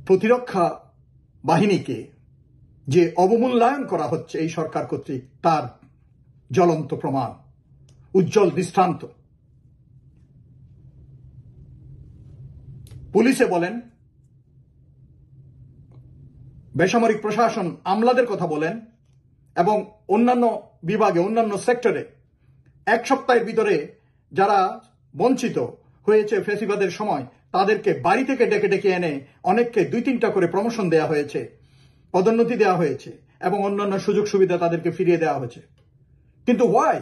প্রতিরক্ষা বাহিনীকে যে অবমূল্যায়ন করা হচ্ছে এই সরকার কর্তৃক, তার জ্বলন্ত প্রমাণ, উজ্জ্বল দৃষ্টান্ত। পুলিশে বলেন, বেসামরিক প্রশাসন, আমলাদের কথা বলেন, এবং অন্যান্য বিভাগে, অন্যান্য সেক্টরে 1 সপ্তাহের ভিতরে যারা বঞ্চিত হয়েছে ফ্যাসিবাদের সময়, তাদেরকে বাড়ি থেকে ডেকে ডেকে এনে অনেককে 2-3টা করে প্রমোশন দেওয়া হয়েছে, পদোন্নতি দেওয়া হয়েছে, এবং অন্যান্য সুযোগ সুবিধা তাদেরকে ফিরিয়ে দেওয়া হয়েছে। কিন্তু ওয়াই?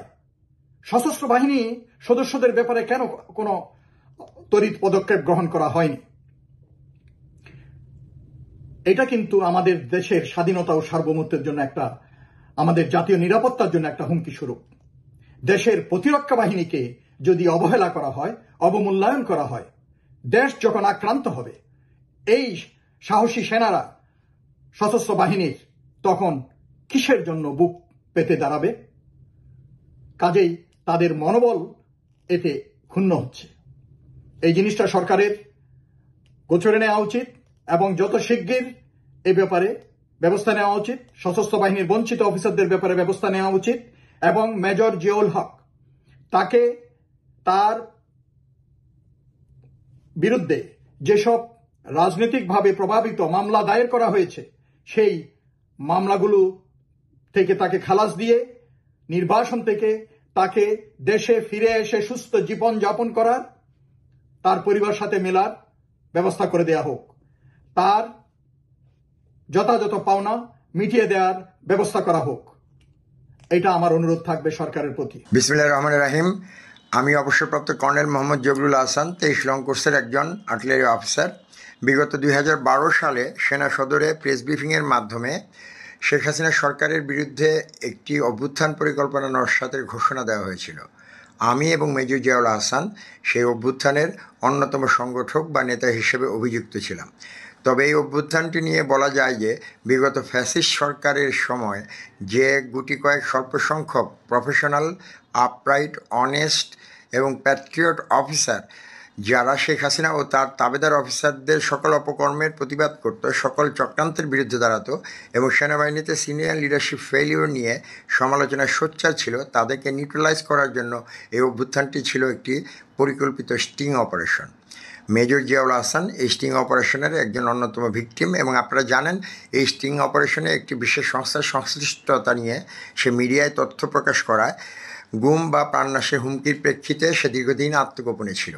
সশস্ত্র বাহিনী সদস্যদের ব্যাপারে কেন কোনো তড়িৎ পদক্ষেপ গ্রহণ করা হয়নি? এটা কিন্তু আমাদের দেশের স্বাধীনতা ও সার্বভৌমত্বের জন্য একটা, আমাদের জাতীয় নিরাপত্তার জন্য একটা হুমকি স্বরূপ। দেশের প্রতিরক্ষা বাহিনীকে যদি অবহেলা করা হয়, অবমূল্যায়ন করা হয়, দেশ যখন আক্রান্ত হবে, এই সাহসী সেনারা, সশস্ত্র বাহিনীর তখন কিসের জন্য বুক পেতে দাঁড়াবে? কাজেই তাদের মনোবল এতে ক্ষুণ্ণ হচ্ছে। এই জিনিসটা সরকারের গোচরে নেওয়া উচিত এবং যত শিগগির এই ব্যাপারে ব্যবস্থা নেওয়া উচিত। সশস্ত্র বাহিনীর বঞ্চিত অফিসারদের ব্যাপারে ব্যবস্থা নেওয়া উচিত এবং মেজর জিয়াউল হক, তাকে তার বিরুদ্ধে যেসব রাজনৈতিকভাবে প্রভাবিত মামলা দায়ের করা হয়েছে, সেই মামলাগুলো থেকে তাকে খালাস দিয়ে নির্বাসন থেকে তাকে দেশে ফিরে এসে সুস্থ জীবন যাপন করার, তার পরিবার সাথে মেলার ব্যবস্থা করে দেয়া হোক। তার যথাযথ পাওনা মিটিয়ে দেওয়ার ব্যবস্থা করা হোক। এটা আমার অনুরোধ থাকবে সরকারের প্রতি। বিসমিল্লাহির রহমানির রহিম। আমি অবসরপ্রাপ্ত কর্নেল মোহাম্মদ জবরুল আহসান, 23 লং কোর্সের একজন আর্টিলারি অফিসার। বিগত 2012 সালে সেনা সদরে প্রেস ব্রিফিংয়ের মাধ্যমে শেখ হাসিনা সরকারের বিরুদ্ধে একটি অভ্যুত্থান পরিকল্পনা নস্যাতের ঘোষণা দেওয়া হয়েছিল। আমি এবং মেজর জিয়াউল আহসান সেই অভ্যুত্থানের অন্যতম সংগঠক বা নেতা হিসেবে অভিযুক্ত ছিলাম। তবে এই অভ্যুত্থানটি নিয়ে বলা যায় যে বিগত ফ্যাসিস্ট সরকারের সময় যে গুটি কয়েক স্বল্প সংখ্যক প্রফেশনাল, আপরাইট, অনেস্ট এবং প্যাট্রিয়ট অফিসার, যারা শেখ হাসিনা ও তার তাবেদার অফিসারদের সকল অপকর্মের প্রতিবাদ করত, সকল চক্রান্তের বিরুদ্ধে দাঁড়াতো এবং সেনাবাহিনীতে সিনিয়র লিডারশিপ ফেলিওর নিয়ে সমালোচনায় সোচ্চার ছিল, তাদেরকে নিউট্রালাইজ করার জন্য এই অভ্যুত্থানটি ছিল একটি পরিকল্পিত sting operation. Major Ziaul Ahsan এই স্টিং অপারেশনের একজন অন্যতম ভিকটিম এবং আপনারা জানেন এই স্টিং অপারেশনে একটি বিশেষ সংস্থার সংশ্লিষ্টতা নিয়ে সে মিডিয়ায় তথ্য প্রকাশ করায় গুম বা প্রাণনাশের হুমকির প্রেক্ষিতে সে দীর্ঘদিন আত্মগোপনে ছিল।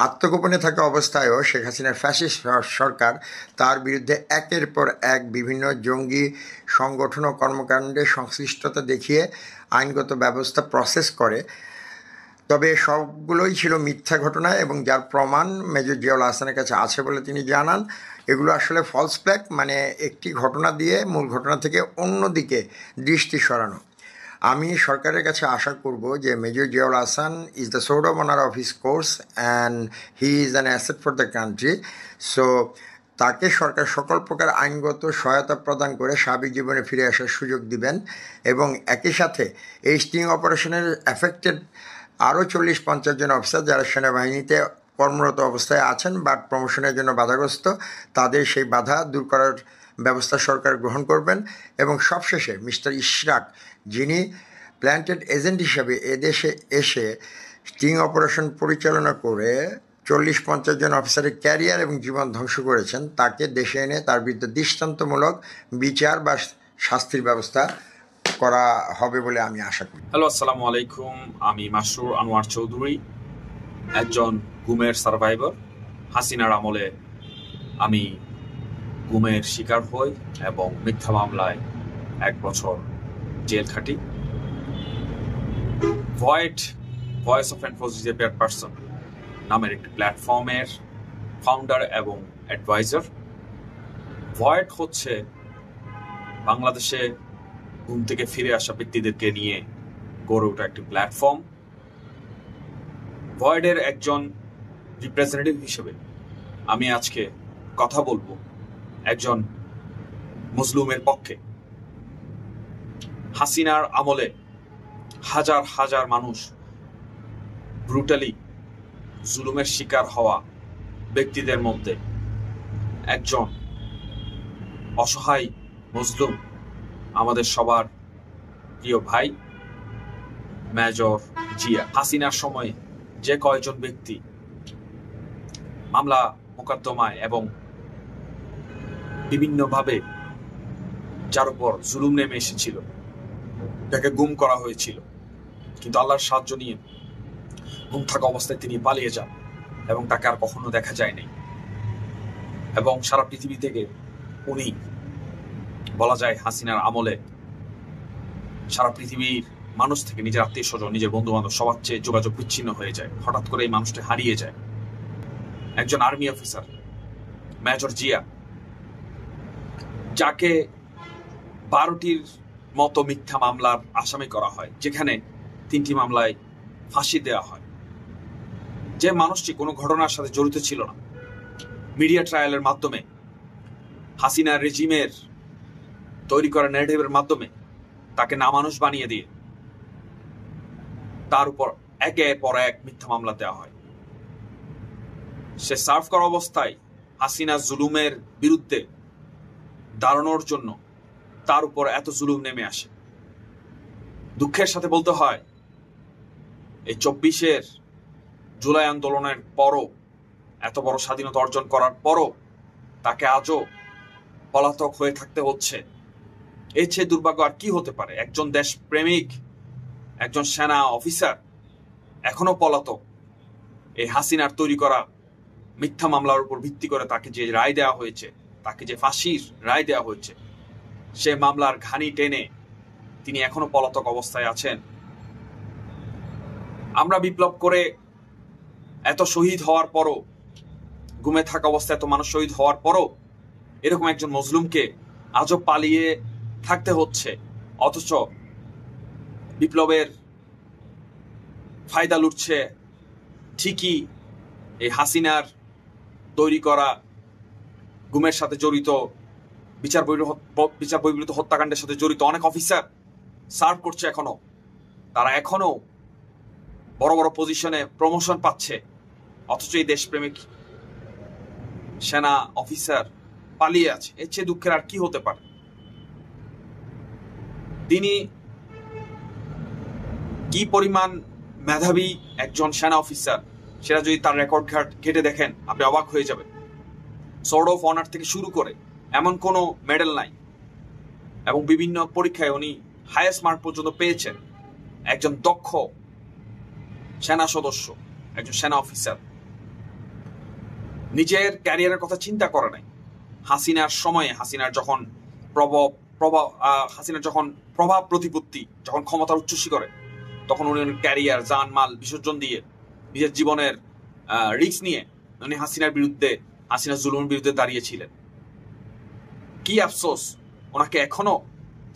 আত্মগোপনে থাকা অবস্থায়ও শেখ হাসিনার ফ্যাসিস্ট সরকার তার বিরুদ্ধে একের পর এক বিভিন্ন জঙ্গি সংগঠন ও কর্মকাণ্ডে সংশ্লিষ্টতা দেখিয়ে আইনগত ব্যবস্থা প্রসেস করে। তবে সবগুলোই ছিল মিথ্যা ঘটনা এবং যার প্রমাণ মেজর জিয়াউল আহসানের কাছে আছে বলে তিনি জানান। এগুলো আসলে ফলস ফ্ল্যাগ, মানে একটি ঘটনা দিয়ে মূল ঘটনা থেকে অন্যদিকে দৃষ্টি সরানো। আমি সরকারের কাছে আশা করব যে major Ziaul Ahsan is the sword of honour of his course and he is an asset for the country. So তাকে সরকার সকল প্রকার আইনগত সহায়তা প্রদান করে স্বাভাবিক জীবনে ফিরে আসার সুযোগ দিবেন এবং একই সাথে এই স্টিং অপারেশনের এফেক্টেড আরও 40-50 জন অফিসার যারা সেনাবাহিনীতে কর্মরত অবস্থায় আছেন বাট প্রমোশনের জন্য বাধাগ্রস্ত, তাদের সেই বাধা দূর করার ব্যবস্থা সরকার গ্রহণ করবেন। এবং সবশেষে মিস্টার ইশরাক, যিনি প্ল্যান্টেড এজেন্ট হিসাবে এদেশে এসে স্টিং অপারেশন পরিচালনা করে 40-50 জন অফিসারের ক্যারিয়ার এবং জীবন ধ্বংস করেছেন, তাকে দেশে এনে তার বিরুদ্ধে দৃষ্টান্তমূলক বিচার বা শাস্তির ব্যবস্থা করা হবে বলে আমি আশা করি। হ্যালো, আসসালামু আলাইকুম। আমি মাসরুর আনোয়ার চৌধুরী, একজন গুমের সার্ভাইভার। হাসিনার আমলে আমি গুমের শিকার হই এবং মিথ্যা মামলায় 1 বছর জেল খাটি। Void voice of and presented person নামের একটি প্ল্যাটফর্মের ফাউন্ডার এবং অ্যাডভাইজার। ভয়েড হচ্ছে বাংলাদেশে ঘুম থেকে ফিরে আসা ব্যক্তিদেরকে নিয়ে গড়ে ওঠা একটি প্ল্যাটফর্ম। ভয়েডের একজন রিপ্রেজেন্টেটিভ হিসেবে আমি আজকে কথা বলবো একজন মুসলিমের পক্ষে। হাসিনার আমলে হাজার হাজার মানুষ ব্রুটালি জুলুমের শিকার হওয়া ব্যক্তিদের মধ্যে একজন অসহায় মুসলিম, আমাদের সবার প্রিয় ভাই মেজর জিয়া। হাসিনার সময়ে যে কয়জন ব্যক্তি মামলা মোকদ্দমায় এবং বিভিন্নভাবে যার উপর জুলুম নেমে এসেছিল, তাকে গুম করা হয়েছিল, কিন্তু আল্লাহর সাহায্য নিয়ে গুম থাকা অবস্থায় তিনি পালিয়ে যান এবং তাকে আর কখনো দেখা যায়নি। এবং সারা পৃথিবী থেকে উনি বলা যায় হাসিনার আমলে সারা পৃথিবীর মানুষ থেকে নিজের আত্মীয় স্বজন, নিজের বন্ধু বান্ধব সবার চেয়ে যোগাযোগ বিচ্ছিন্ন হয়ে যায়। হঠাৎ করে এই মানুষটি হারিয়ে যায়। একজন আর্মি অফিসার মেজর জিয়া, যাকে 12টির মতো মিথ্যা মামলার আসামি করা হয়, যেখানে 3টি মামলায় ফাঁসি দেওয়া হয়, যে মানুষটি কোনো ঘটনার সাথে জড়িত ছিল না, মিডিয়া ট্রায়ালের মাধ্যমে হাসিনার রেজিমের তৈরি করা ন্যারেটিভের মাধ্যমে তাকে নামানুষ বানিয়ে দিয়ে তার উপর একের পর এক মিথ্যা মামলা দেওয়া হয়। সে সার্ভ করা অবস্থায় হাসিনা জুলুমের বিরুদ্ধে দাঁড়ানোর জন্য তার উপর এত জুলুম নেমে আসে। দুঃখের সাথে বলতে হয়, এই 24 জুলাই আন্দোলনের পরও, এত বড় স্বাধীনতা অর্জন করার পরও তাকে আজও পলাতক হয়ে থাকতে হচ্ছে। এর চেয়ে দুর্ভাগ্য আর কি হতে পারে? একজন দেশপ্রেমিক, একজন সেনা অফিসার এখনো পলাতক। এই হাসিনার তৈরি করা মিথ্যা মামলার উপর ভিত্তি করে তাকে যে রায় দেওয়া হয়েছে, তাকে যে ফাঁসির রায় দেওয়া হয়েছে, সে মামলার ঘানি টেনে তিনি এখনো পলাতক অবস্থায় আছেন। আমরা বিপ্লব করে এত শহীদ হওয়ার পরও, গুমে থাকা অবস্থায় এত মানুষ শহীদ হওয়ার পরও এরকম একজন মজলুমকে আজও পালিয়ে থাকতে হচ্ছে। অথচ বিপ্লবের ফায়দা লুটছে ঠিকই এই হাসিনার তৈরি করা গুমের সাথে জড়িত, বিচার বহির্ভূত হত্যাকাণ্ডের সাথে জড়িত অনেক অফিসার সার্ভ করছে এখনো। তারা এখনো বড় বড় পজিশনে প্রমোশন পাচ্ছে, অথচ এই দেশপ্রেমিক সেনা অফিসার পালিয়ে আছে। এর চেয়ে দুঃখের আর কি হতে পারে? তিনি কি পরিমাণ মেধাবী একজন সেনা অফিসার, সেটা যদি তার রেকর্ড ঘেটে দেখেন আপনি অবাক হয়ে যাবেন। সোর্ড অফ অনার থেকে শুরু করে এমন কোনো মেডেল নাই, এবং বিভিন্ন পরীক্ষায় উনি হাইয়েস্ট মার্ক পর্যন্ত পেয়েছেন। একজন দক্ষ সেনা সদস্য, একজন সেনা অফিসার নিজের ক্যারিয়ারের কথা চিন্তা করে নাই। হাসিনার সময়ে হাসিনার যখন প্রভাব প্রতিপত্তি যখন ক্ষমতার উচ্চসী করে, তখন উনি ক্যারিয়ার জানমাল বিসর্জন দিয়ে নিজের জীবনের রিস্ক নিয়ে উনি হাসিনা জুলুমের বিরুদ্ধে দাঁড়িয়েছিলেন। কি আফসোস, ওনাকে এখনো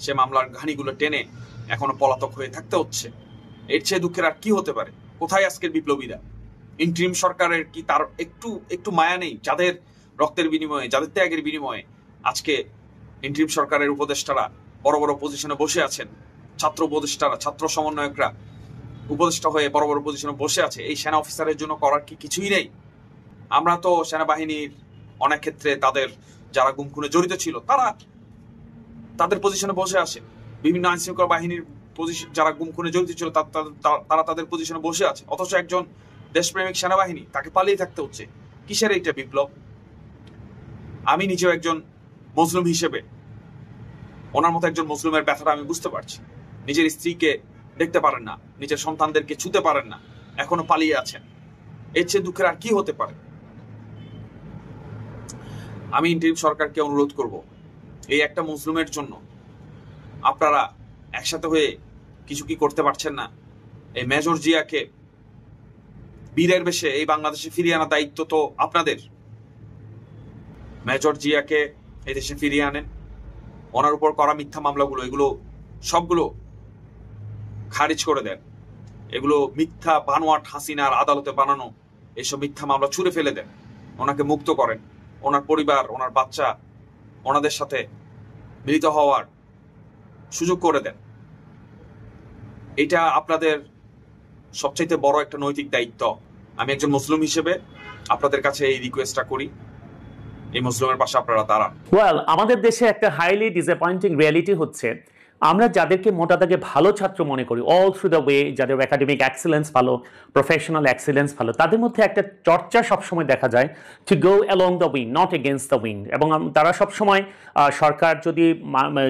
সে মামলার ঘানিগুলো টেনে এখনো পলাতক হয়ে থাকতে হচ্ছে। এর চেয়ে দুঃখের আর কি হতে পারে? কোথায় আজকের বিপ্লবীরা? ইন্টারিম সরকারের কি তার একটু মায়া নেই? যাদের রক্তের বিনিময়ে, যাদের ত্যাগের বিনিময়ে আজকে ইন্টারিম সরকারের উপদেষ্টারা বড় বড় পজিশনে বসে আছেন, ছাত্র উপদেষ্টারা, ছাত্র সমন্বয়করা উপদেষ্টা হয়ে বড় বড় পজিশনে বসে আছে, এই সেনা অফিসারের জন্য করার কি কিছুই নেই? আমরা তো সেনাবাহিনীর অনেক ক্ষেত্রে তাদের যারা গুম খুনে জড়িত ছিল তারা তাদের পজিশনে বসে আসে, বিভিন্ন আইন শৃঙ্খলা বাহিনীর যারা গুম খুনে জড়িত ছিল তারা তাদের পজিশনে বসে আছে, অথচ একজন দেশপ্রেমিক সেনাবাহিনী তাকে পালিয়ে থাকতে হচ্ছে। কিসের এইটা বিপ্লব? আমি নিজেও একজন মুসলিম হিসেবে ওনার মতো একজন মুসলিমের ব্যথাটা আমি বুঝতে পারছি। নিজের স্ত্রীকে দেখতে পারেন না, নিজের সন্তানদেরকে ছুতে পারেন না, এখনো পালিয়ে আছেন। এর চেয়ে দুঃখের আর কি হতে পারে? আমি ইন্টারিম সরকারকে অনুরোধ করব, এই একটা মুসলিমের জন্য আপনারা একসাথে হয়ে কিছু কি করতে পারছেন না? এই মেজর জিয়াকে বীরের বেশে এই বাংলাদেশে ফিরিয়ে আনার দায়িত্ব তো আপনাদের। মেজর জিয়াকে এই দেশে ফিরিয়ে আনেন, ওনার উপর করা মিথ্যা মামলাগুলো এগুলো সবগুলো খারিজ করে দেন, এগুলো মিথ্যা বানোয়াট হাসিনার আদালতে বানানো এইসব মিথ্যা মামলা ছুঁড়ে ফেলে দেন, ওনাকে মুক্ত করেন, ওনার পরিবার, ওনার বাচ্চা, ওনাদের সাথে মিলিত হওয়ার সুযোগ করে দেন। এটা আপনাদের সবচাইতে বড় একটা নৈতিক দায়িত্ব। আমি একজন মুসলিম হিসেবে আপনাদের কাছে এই রিকোয়েস্টটা করি, এই মুসলিমের পাশে আপনারা দাঁড়ান। ওয়েল, আমাদের দেশে একটা হাইলি ডিসঅ্যাপয়েন্টিং রিয়ালিটি হচ্ছে, আমরা যাদেরকে মোটা দাগে ভালো ছাত্র মনে করি, অল থ্রু দ্য ওয়ে, যাদের একাডেমিক এক্সেলেন্স ভালো, প্রফেশনাল এক্সেলেন্স ভালো, তাদের মধ্যে একটা চর্চা সবসময় দেখা যায় to go along the wind, not against the wind. এবং তারা সবসময় সরকার যদি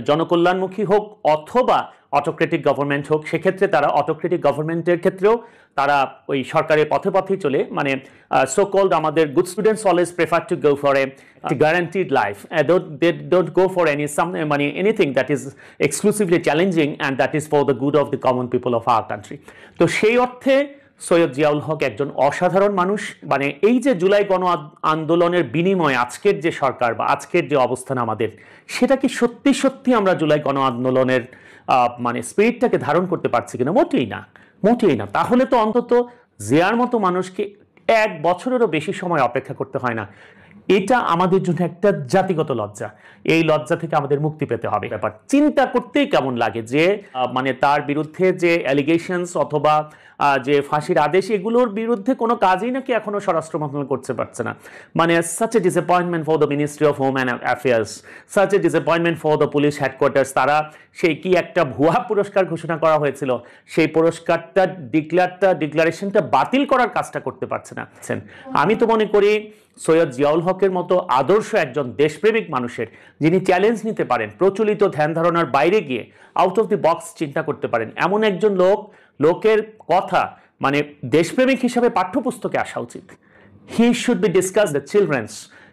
জনকল্যাণমুখী হোক অথবা অটোক্রেটিক গভর্নমেন্ট হোক, সেক্ষেত্রে তারা অটোক্রেটিক গভর্নমেন্টের ক্ষেত্রেও তারা ওই সরকারের পথে পথেই চলে, মানে সো কল্ড আমাদের good students always prefer to go for a guaranteed life. They don't go for anything that is exclusively challenging and that is for the good of the common people of our country. তো সেই অর্থে সৈয়দ জিয়াউল হক একজন অসাধারণ মানুষ। মানে এই যে জুলাই গণ আন্দোলনের বিনিময়ে আজকের যে সরকার বা আজকের যে অবস্থান আমাদের, সেটা কি সত্যি সত্যি আমরা জুলাই গণ আন্দোলনের মানে স্পিরিটটাকে ধারণ করতে পারছি কিনা? মোটেই না, মোটেই না। তাহলে তো অন্তত জিয়ার মতো মানুষকে 1 বছরেরও বেশি সময় অপেক্ষা করতে হয় না। এটা আমাদের জন্য একটা জাতিগত লজ্জা। এই লজ্জা থেকে আমাদের মুক্তি পেতে হবে। ব্যাপার চিন্তা করতেই কেমন লাগে যে মানে তার বিরুদ্ধে যে অ্যালিগেশনস অথবা যে ফাঁসির আদেশ, এগুলোর বিরুদ্ধে কোনো কাজই নাকি এখনো স্বরাষ্ট্র মন্ত্রণালয় করতে পারছে না। মানে such a disappointment for the ministry of home and affairs, such a disappointment for the police headquarters. তারা সেই কি একটা ভুয়া পুরস্কার ঘোষণা করা হয়েছিল, সেই পুরস্কারটা ডিক্লারেশনটা বাতিল করার কাজটা করতে পারছে না। আমি তো মনে করি সৈয়দ জিয়াউল হকের মতো আদর্শ একজন দেশপ্রেমিক মানুষের, যিনি চ্যালেঞ্জ নিতে পারেন, প্রচলিত ধ্যান ধারণার বাইরে গিয়ে আউট অফ দি বক্স চিন্তা করতে পারেন, এমন একজন লোকের কথা মানে দেশপ্রেমিক হিসাবে পাঠ্যপুস্তকে আসা উচিত। He should be discuss the children's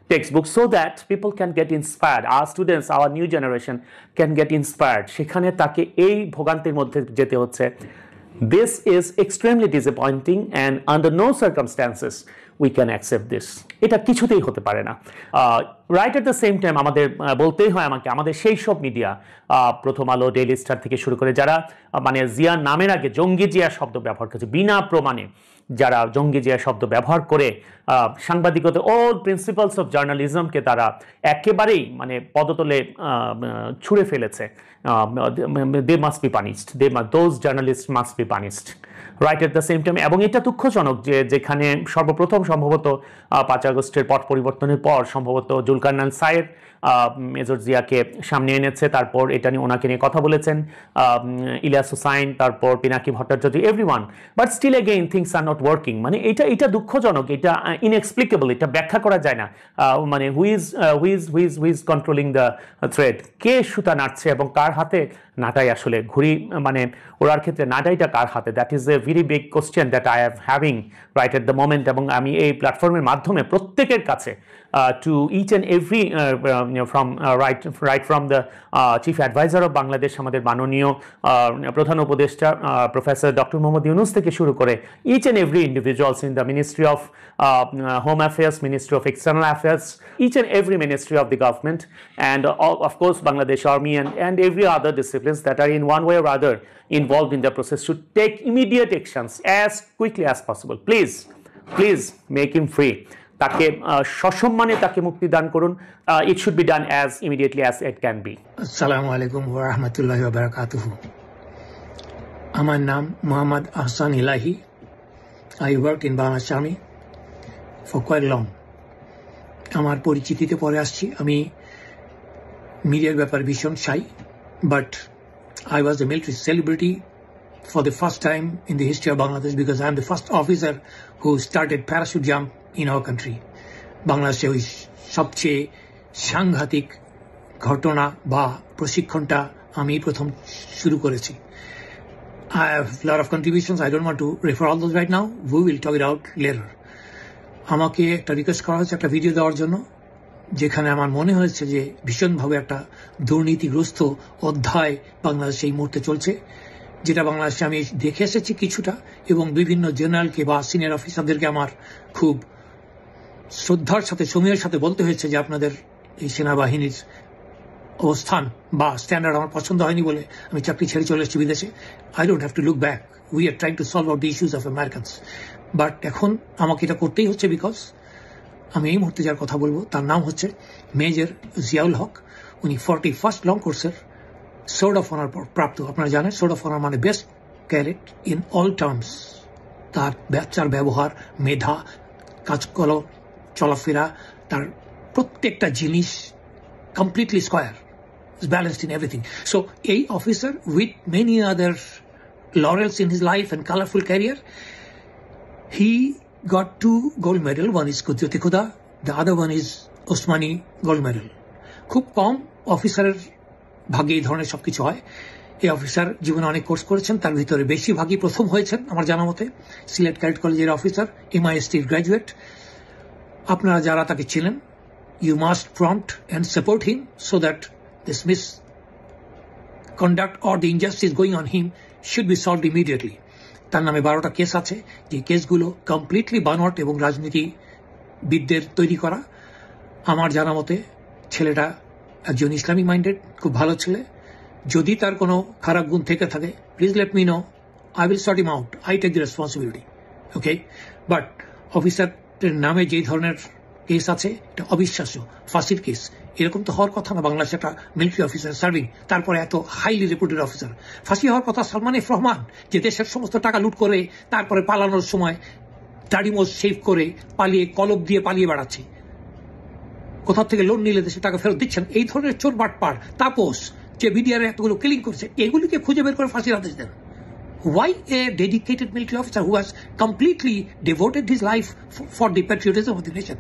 textbook so that people can get inspired, our students, our new generation can get inspired। সেখানে তাকে এই ভোগান্তির মধ্যে যেতে হচ্ছে। This is extremely disappointing and under no circumstances we can accept this. এটা কিছুতেই হতে পারে না। Right at the same time আমাদের বলতেই হয় আমাকে, আমাদের সেই সব মিডিয়া, প্রথম আলো, ডেইলি স্টার থেকে শুরু করে যারা মানে জিয়ার নামের আগে জঙ্গি জিয়া শব্দ ব্যবহার করেছে, বিনা প্রমাণে যারা জঙ্গি জিয়া শব্দ ব্যবহার করে সাংবাদিকতা, অল প্রিন্সিপালস অফ জার্নালিজমকে তারা একেবারেই মানে পদতলে ছুঁড়ে ফেলেছে। They must be punished, those journalist must be punished. Right at the same time. এবং এটা দুঃখজনক যে যেখানে সর্বপ্রথম সম্ভবত 5 আগস্টের পট পরিবর্তনের পর সম্ভবত জুলকারনাইন সায়ের মেজর জিয়াকে সামনে এনেছে, তারপর এটা নিয়ে ওনাকে নিয়ে কথা বলেছেন ইলিয়াস হুসাইন, তারপর Pinaki Bhattacharya, everyone, but still again things are not working. মানে এটা দুঃখজনক, এটা ইনএক্সপ্লিকেবল, এটা ব্যাখ্যা করা যায় না। মানে হুইজ কন্ট্রোলিং দ্য থ্রেড, কে সুতা নাড়ছে এবং কার হাতে নাটাই আসলে ঘুরি, মানে ওরার ক্ষেত্রে নাটাইটা কার হাতে, that is a very big question that I have having right at the moment. এবং আমি এই প্ল্যাটফর্মের মাধ্যমে প্রত্যেকের কাছে to each and every from right from the chief advisor of Bangladesh, আমাদের মাননীয় প্রধান উপদেষ্টা প্রফেসর ডক্টর মোহাম্মদ ইউনুস থেকে শুরু করে each and every individuals in the Ministry of Home Affairs, Ministry of External Affairs, each and every ministry of the government, and of course Bangladesh Army and every other disciplines that are in one way or other involved in the process should take immediate actions as quickly as possible. Please make him free. তাকে সসম্মানে তাকে মুক্তি দান করুন। It should be done as immediately as it can be. আসসালামু আলাইকুম ওয়া রাহমাতুল্লাহি ওয়া বারাকাতুহু। আমার নাম Mohammad Ahsan Elahi. I work in Bangladesh army for quite long. আমার পরিচিতিতে পরে আসছি, আমি মিডিয়ার ব্যাপারে ভীষণ shy, but I was a military celebrity for the first time in the history of Bangladesh because I am the first officer who started parachute jump in our country. বাংলাদেশে ওই সবচেয়ে সাংঘাতিক ঘটনা বা প্রশিক্ষণটা আমি প্রথম শুরু করেছি। I have a lot of contributions. I don't want to refer all those right now. We will talk it out later. আমাকে একটা রিকোয়েস্ট করা হয়েছে একটা ভিডিও দেওয়ার জন্য, যেখানে আমার মনে হয়েছে যে ভীষণভাবে একটা দুর্নীতিগ্রস্ত অধ্যায় বাংলাদেশে এই মুহূর্তে চলছে, যেটা বাংলাদেশে আমি দেখে এসেছি কিছুটা, এবং বিভিন্ন জেনারেলকে বা সিনিয়র অফিসারদেরকে আমার খুব শ্রদ্ধার সাথে সময়ের সাথে বলতে হয়েছে যে আপনাদের এই সেনাবাহিনীর অবস্থান বা স্ট্যান্ডার্ড আমার পছন্দ হয়নি বলে আমি চাকরি ছেড়ে চলে এসেছি বিদেশে। I don't have to look back, we are trying to solve out the issues of Americans, but এখন আমাকে এটা করতেই হচ্ছে বিকজ আমি এই মুহূর্তে যার কথা বলবো তার নাম হচ্ছে মেজর জিয়াউল হক। উনি 41st লং কোর্সের সোর্ড অফ অনার প্রাপ্ত। আপনারা জানেন সোর্ড অফ অনার মানে best cadet in all terms. তার বাচ্চার ব্যবহার, মেধা, কাজকল, চলাফেরা, তার প্রত্যেকটা জিনিস completely square, balanced in everything. So এই officer with many other laurels in his life and colorful career, he got 2 gold medal. One is Qudrat Khuda, the other one is Osmani gold medal. খুব কম অফিসারের ভাগে এই ধরনের সবকিছু হয়। এই officer জীবনে অনেক কোর্স করেছেন, তার ভিতরে বেশিরভাগই প্রথম হয়েছেন আমার জানা মতে সিলেট ক্যাডেট কলেজের অফিসার, MIST গ্র্যাজুয়েট। আপনারা যারা তাকে ছিলেন, you must prompt and support him so that this misconduct or the injustice going on him should be solved immediately. তার নামে 12টা কেস আছে, যে কেসগুলো কমপ্লিটলি বানোয়াট এবং রাজনীতিবিদদের তৈরি করা। আমার জানা মতে ছেলেটা একজন ইসলামিক মাইন্ডেড, খুব ভালো ছেলে। যদি তার কোনো খারাপ গুণ থেকে থাকে, please let me know, I will sort him out, I take the responsibility, okay? But অফিসারের নামে যে ধরনের কেস আছে এটা অবিশ্বাস্য, ফাঁসির কেস। এরকম তো হওয়ার কথা না বাংলাদেশে একটা মিলিটারি অফিসার সার্ভিং, তারপরে এত হাইলি রেপুটেড অফিসার। ফাঁসি হওয়ার কথা সালমান এফ রহমান, যে দেশের সমস্ত টাকা লুট করে তারপরে পালানোর সময় দাড়ি মোজ শেভ করে পালিয়ে, কলব দিয়ে পালিয়ে বেড়াচ্ছে। কোথাও থেকে লোন নিলে দেশে টাকা ফেরত দিচ্ছেন। এই ধরনের চোর বাটপার তাপস যে বিডিআর এতগুলো কিলিং করছে, এগুলিকে খুঁজে বের করে ফাঁসির আদেশ দেন। Why a dedicated military officer who has completely devoted his life for the patriotism of the nation?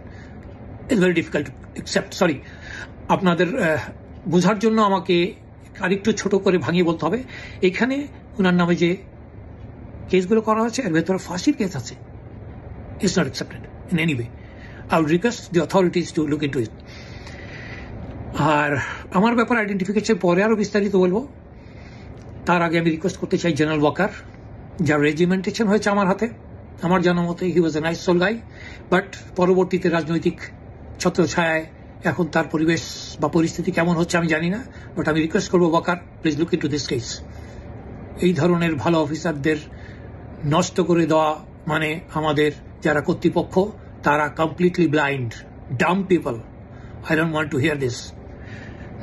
It's very difficult to accept. Sorry, আপনাদের বোঝার জন্য আমাকে আরেকটু ছোট করে ভাঙিয়ে বলতে হবে। এখানে ওনার নামে যে কেসগুলো করা হয়েছে এর ভেতরে ফাঁসির কেস আছে। It's not accepted in any way. I would request the authorities to look into it. আর আমার ব্যাপারে আইডেন্টিফিকেশন পরে আরো বিস্তারিত বলবো। তার আগে আমি রিকোয়েস্ট করতে চাই জেনারেল ওয়াকার, যার রেজিমেন্টেশন হয়েছে আমার হাতে। আমার জানা মতে he was a nice soul guy, but পরবর্তীতে রাজনৈতিক ছত্রছায়ায় এখন তার পরিবেশ বা পরিস্থিতি কেমন হচ্ছে আমি জানি না, বাট আমি রিকোয়েস্ট করবো Waker, please look into this case. এই ধরনের ভালো অফিসারদের নষ্ট করে দেওয়া মানে আমাদের যারা কর্তৃপক্ষ তারা completely blind, Dam people. I don't want to here this.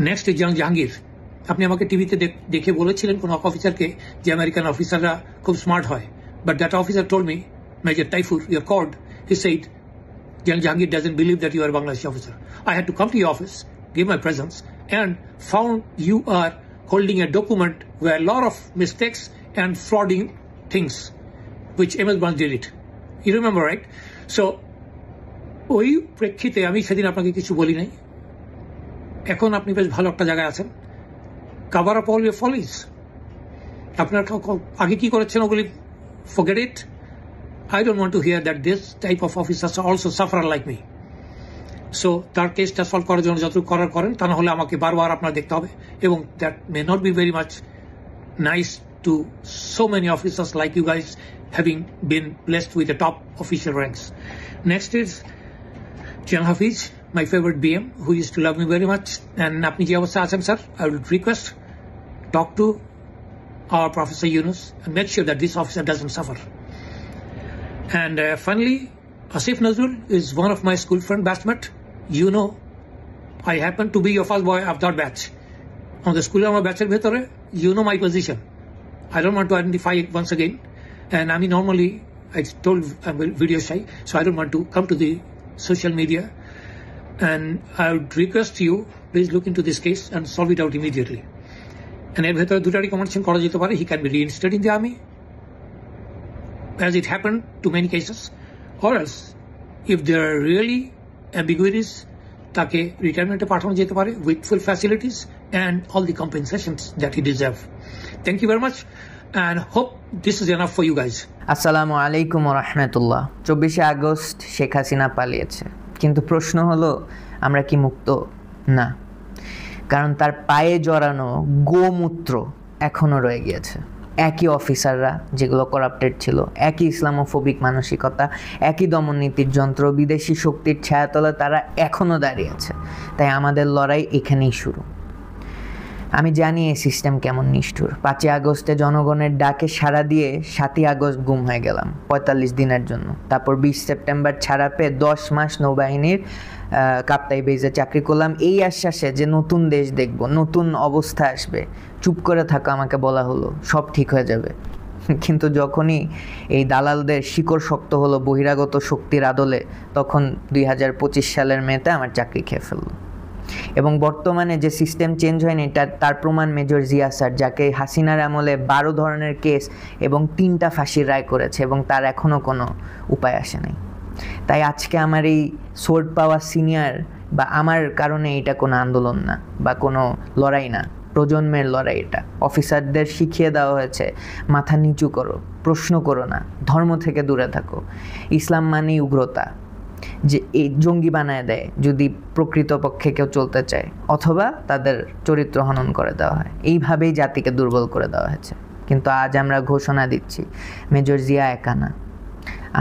Next is Jahangir. আপনি আমাকে টিভিতে দেখে বলেছিলেন কোন অফিসারকে যে আমেরিকান অফিসাররা খুব স্মার্ট হয়, But that officer told me, Major Taifur, your code, he said, General Jahangir doesn't believe that you are a Bangladeshi officer. I had to come to your office, give my presence, and found you are holding a document where a lot of mistakes and frauding things, which MS Branch did it. You remember, right? So, ওই প্রেক্ষিতে আমি সেদিন আপনাকে কিছু বলি নাই। এখন আপনি বেশ ভালো একটা জায়গায় আছেন। Cover up all your follies. আপনার আগে কি করেছেন ওগুলি forget it. I don't want to hear that this type of officers also suffer like me. So তার কেসটা সলভ করার জন্য যতটুকু করার করেন, তা না হলে আমাকে বারবার আপনার দেখতে হবে, এবং that may not be very much nice to so many officers like you guys having been blessed with the top official ranks. Next is General Hafiz, my favorite BM, who used to love me very much. And আপনি যে অবস্থা আছেন sir, I would request talk to our Professor Yunus and make sure that this officer doesn't suffer. And finally, Asif Nazrul is one of my school friend, batchmate. You know, I happen to be your first boy of that batch. On the school আমার ব্যাচের ভেতরে, you know my position. I don't want to identify it once again. And I mean, normally, I told I'm video shy, so I don't want to come to the social media. And I would request you, please look into this case and solve it out immediately. And এর ভেতরে দুটো recommendation করা যেতে পারে. He can be reinstated in the army, as it happened to many cases, or else, if there are really ambiguities, তাকে রিটায়ারমেন্টে পাঠানো যেতে পারে with full facilities and all the compensations that he deserves. Thank you very much, and hope this is enough for you guys. আসসালামু আলাইকুম ওয়া রাহমাতুল্লাহ। 24শে August Sheikh Hasina পালিয়েছে, কিন্তু প্রশ্ন হলো আমরা কি মুক্ত? না, কারণ তার পায়ে জড়ানো গোমূত্র এখনো রয়ে গিয়েছে। একই অফিসাররা যেগুলো করাপ্টেড ছিল, একই ইসলামোফোবিক মানসিকতা, একই দমননীতির যন্ত্র, বিদেশি শক্তির ছায়াতলে তারা এখনও দাঁড়িয়ে আছে। তাই আমাদের লড়াই এখানেই শুরু। আমি জানি এই সিস্টেম কেমন নিষ্ঠুর। 5ই আগস্টে জনগণের ডাকে সাড়া দিয়ে 7ই আগস্ট গুম হয়ে গেলাম 45 দিনের জন্য। তারপর 20 সেপ্টেম্বর ছাড়া পেয়ে 10 মাস নৌবাহিনীর কাপ্তাই বেজে চাকরি করলাম এই আশ্বাসে যে নতুন দেশ দেখব, নতুন অবস্থা আসবে। চুপ করে থাকা আমাকে বলা হলো সব ঠিক হয়ে যাবে, কিন্তু যখনই এই দালালদের শিকড় শক্ত হলো বহিরাগত শক্তির আদলে, তখন 2025 সালের মেতে আমার চাকরি খেয়ে ফেললো। এবং বর্তমানে যে সিস্টেম চেঞ্জ হয়নি তার প্রমাণ মেজর জিয়া স্যার, যাকে হাসিনার আমলে 12 ধরনের কেস এবং 3টা ফাঁসির রায় করেছে, এবং তার এখনও কোনো উপায় আসে নাই। তাই আজকে আমার এই সোর্ড পাওয়া সিনিয়র বা আমার কারণে এটা কোনো আন্দোলন না বা কোনো লড়াই না, প্রজন্মের লড়াই এটা। অফিসারদের শিখিয়ে দেওয়া হয়েছে মাথা নিচু করো, প্রশ্ন করো না, ধর্ম থেকে দূরে থাকো। ইসলাম মানেই উগ্রতা, যে এই জঙ্গি বানায় দেয় যদি প্রকৃতপক্ষে কেউ চলতে চায়, অথবা তাদের চরিত্র হনন করে দেওয়া হয়। এইভাবেই জাতিকে দুর্বল করে দেওয়া হয়েছে। কিন্তু আজ আমরা ঘোষণা দিচ্ছি, মেজর জিয়া একা না,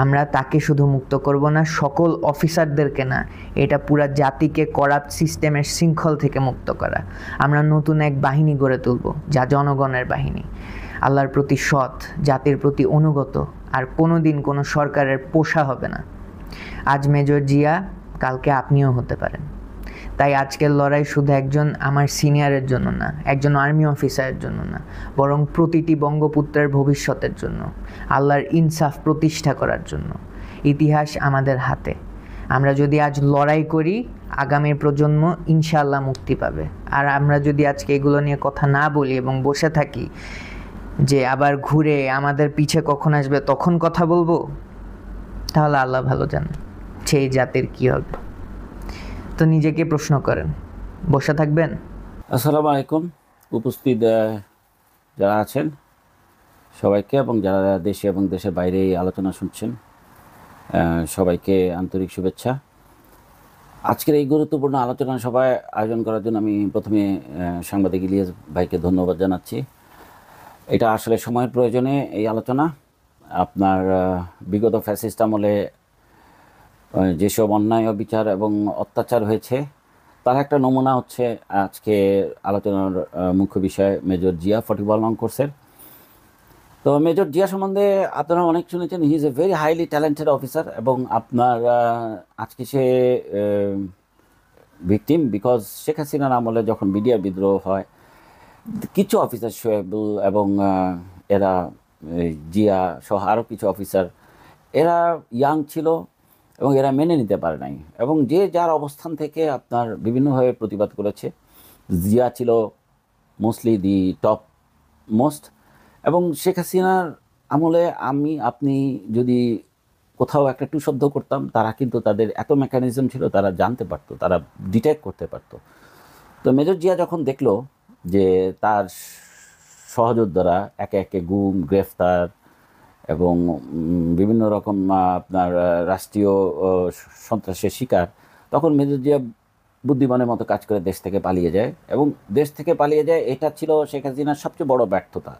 আমরা তাকে শুধু মুক্ত করব না, সকল অফিসারদেরকে না, এটা পুরা জাতিকে করাপ্ট সিস্টেমের শৃঙ্খল থেকে মুক্ত করা। আমরা নতুন এক বাহিনী গড়ে তুলব, যা জনগণের বাহিনী, আল্লাহর প্রতি সৎ, জাতির প্রতি অনুগত, আর কোনো দিন কোনো সরকারের পোষা হবে না। আজ মেজর জিয়া, কালকে আপনিও হতে পারেন। তাই আজকের লড়াই শুধু একজন আমার সিনিয়রের জন্য না, একজন আর্মি অফিসারের জন্য না, বরং প্রতিটি বঙ্গপুত্রের ভবিষ্যতের জন্য, আল্লাহর ইনসাফ প্রতিষ্ঠা করার জন্য। ইতিহাস আমাদের হাতে। আমরা যদি আজ লড়াই করি, আগামীর প্রজন্ম ইনশাআল্লাহ মুক্তি পাবে। আর আমরা যদি আজকে এগুলো নিয়ে কথা না বলি এবং বসে থাকি যে আবার ঘুরে আমাদের পিছে কখন আসবে তখন কথা বলবো, তাহলে আল্লাহ ভালো জানে সেই জাতির কী হবে। তো নিজেকে প্রশ্ন করেন, বসে থাকবেন? আসসালামু আলাইকুম। উপস্থিত যারা আছেন সবাইকে, এবং যারা দেশে এবং দেশের বাইরে এই আলোচনা শুনছেন সবাইকে আন্তরিক শুভেচ্ছা। আজকের এই গুরুত্বপূর্ণ আলোচনা সভায় আয়োজন করার জন্য আমি প্রথমে সাংবাদিক ইলিয়াস ভাইকে ধন্যবাদ জানাচ্ছি। এটা আসলে সময়ের প্রয়োজনে এই আলোচনা। আপনার বিগত ফ্যাসিস্ট আমলে যেসব অন্যায় অবিচার এবং অত্যাচার হয়েছে তার একটা নমুনা হচ্ছে আজকে আলোচনার মুখ্য বিষয় মেজর জিয়া 41 নং কোর্সের। তো মেজর জিয়া সম্বন্ধে আপনারা অনেক শুনেছেন, he is a very highly talented officer, এবং আপনার আজকে সে ভিকটিম বিকজ শেখ হাসিনার আমলে যখন বিডিআর বিদ্রোহ হয় কিছু অফিসার শোয়েবুল এবং এরা জিয়া সহ আরও কিছু অফিসার, এরা ইয়াং ছিল এবং এরা মেনে নিতে পারে নাই, এবং যে যার অবস্থান থেকে আপনার বিভিন্নভাবে প্রতিবাদ করেছে। জিয়া ছিল মোস্টলি দি টপ মোস্ট, এবং শেখ হাসিনার আমলে আপনি যদি কোথাও একটা টু শব্দ করতাম, তারা কিন্তু তাদের এত মেকানিজম ছিল, তারা জানতে পারতো, তারা ডিটেক্ট করতে পারতো। তো মেজর জিয়া যখন দেখলো যে তার সহযোদ্ধারা একে একে গুম, গ্রেফতার এবং বিভিন্ন রকম আপনার রাষ্ট্রীয় সন্ত্রাসের শিকার, তখন মেজর জিয়া বুদ্ধিমানের মতো কাজ করে দেশ থেকে পালিয়ে যায়। এবং দেশ থেকে পালিয়ে যায়, এটা ছিল শেখ হাসিনার সবচেয়ে বড় ব্যর্থতা।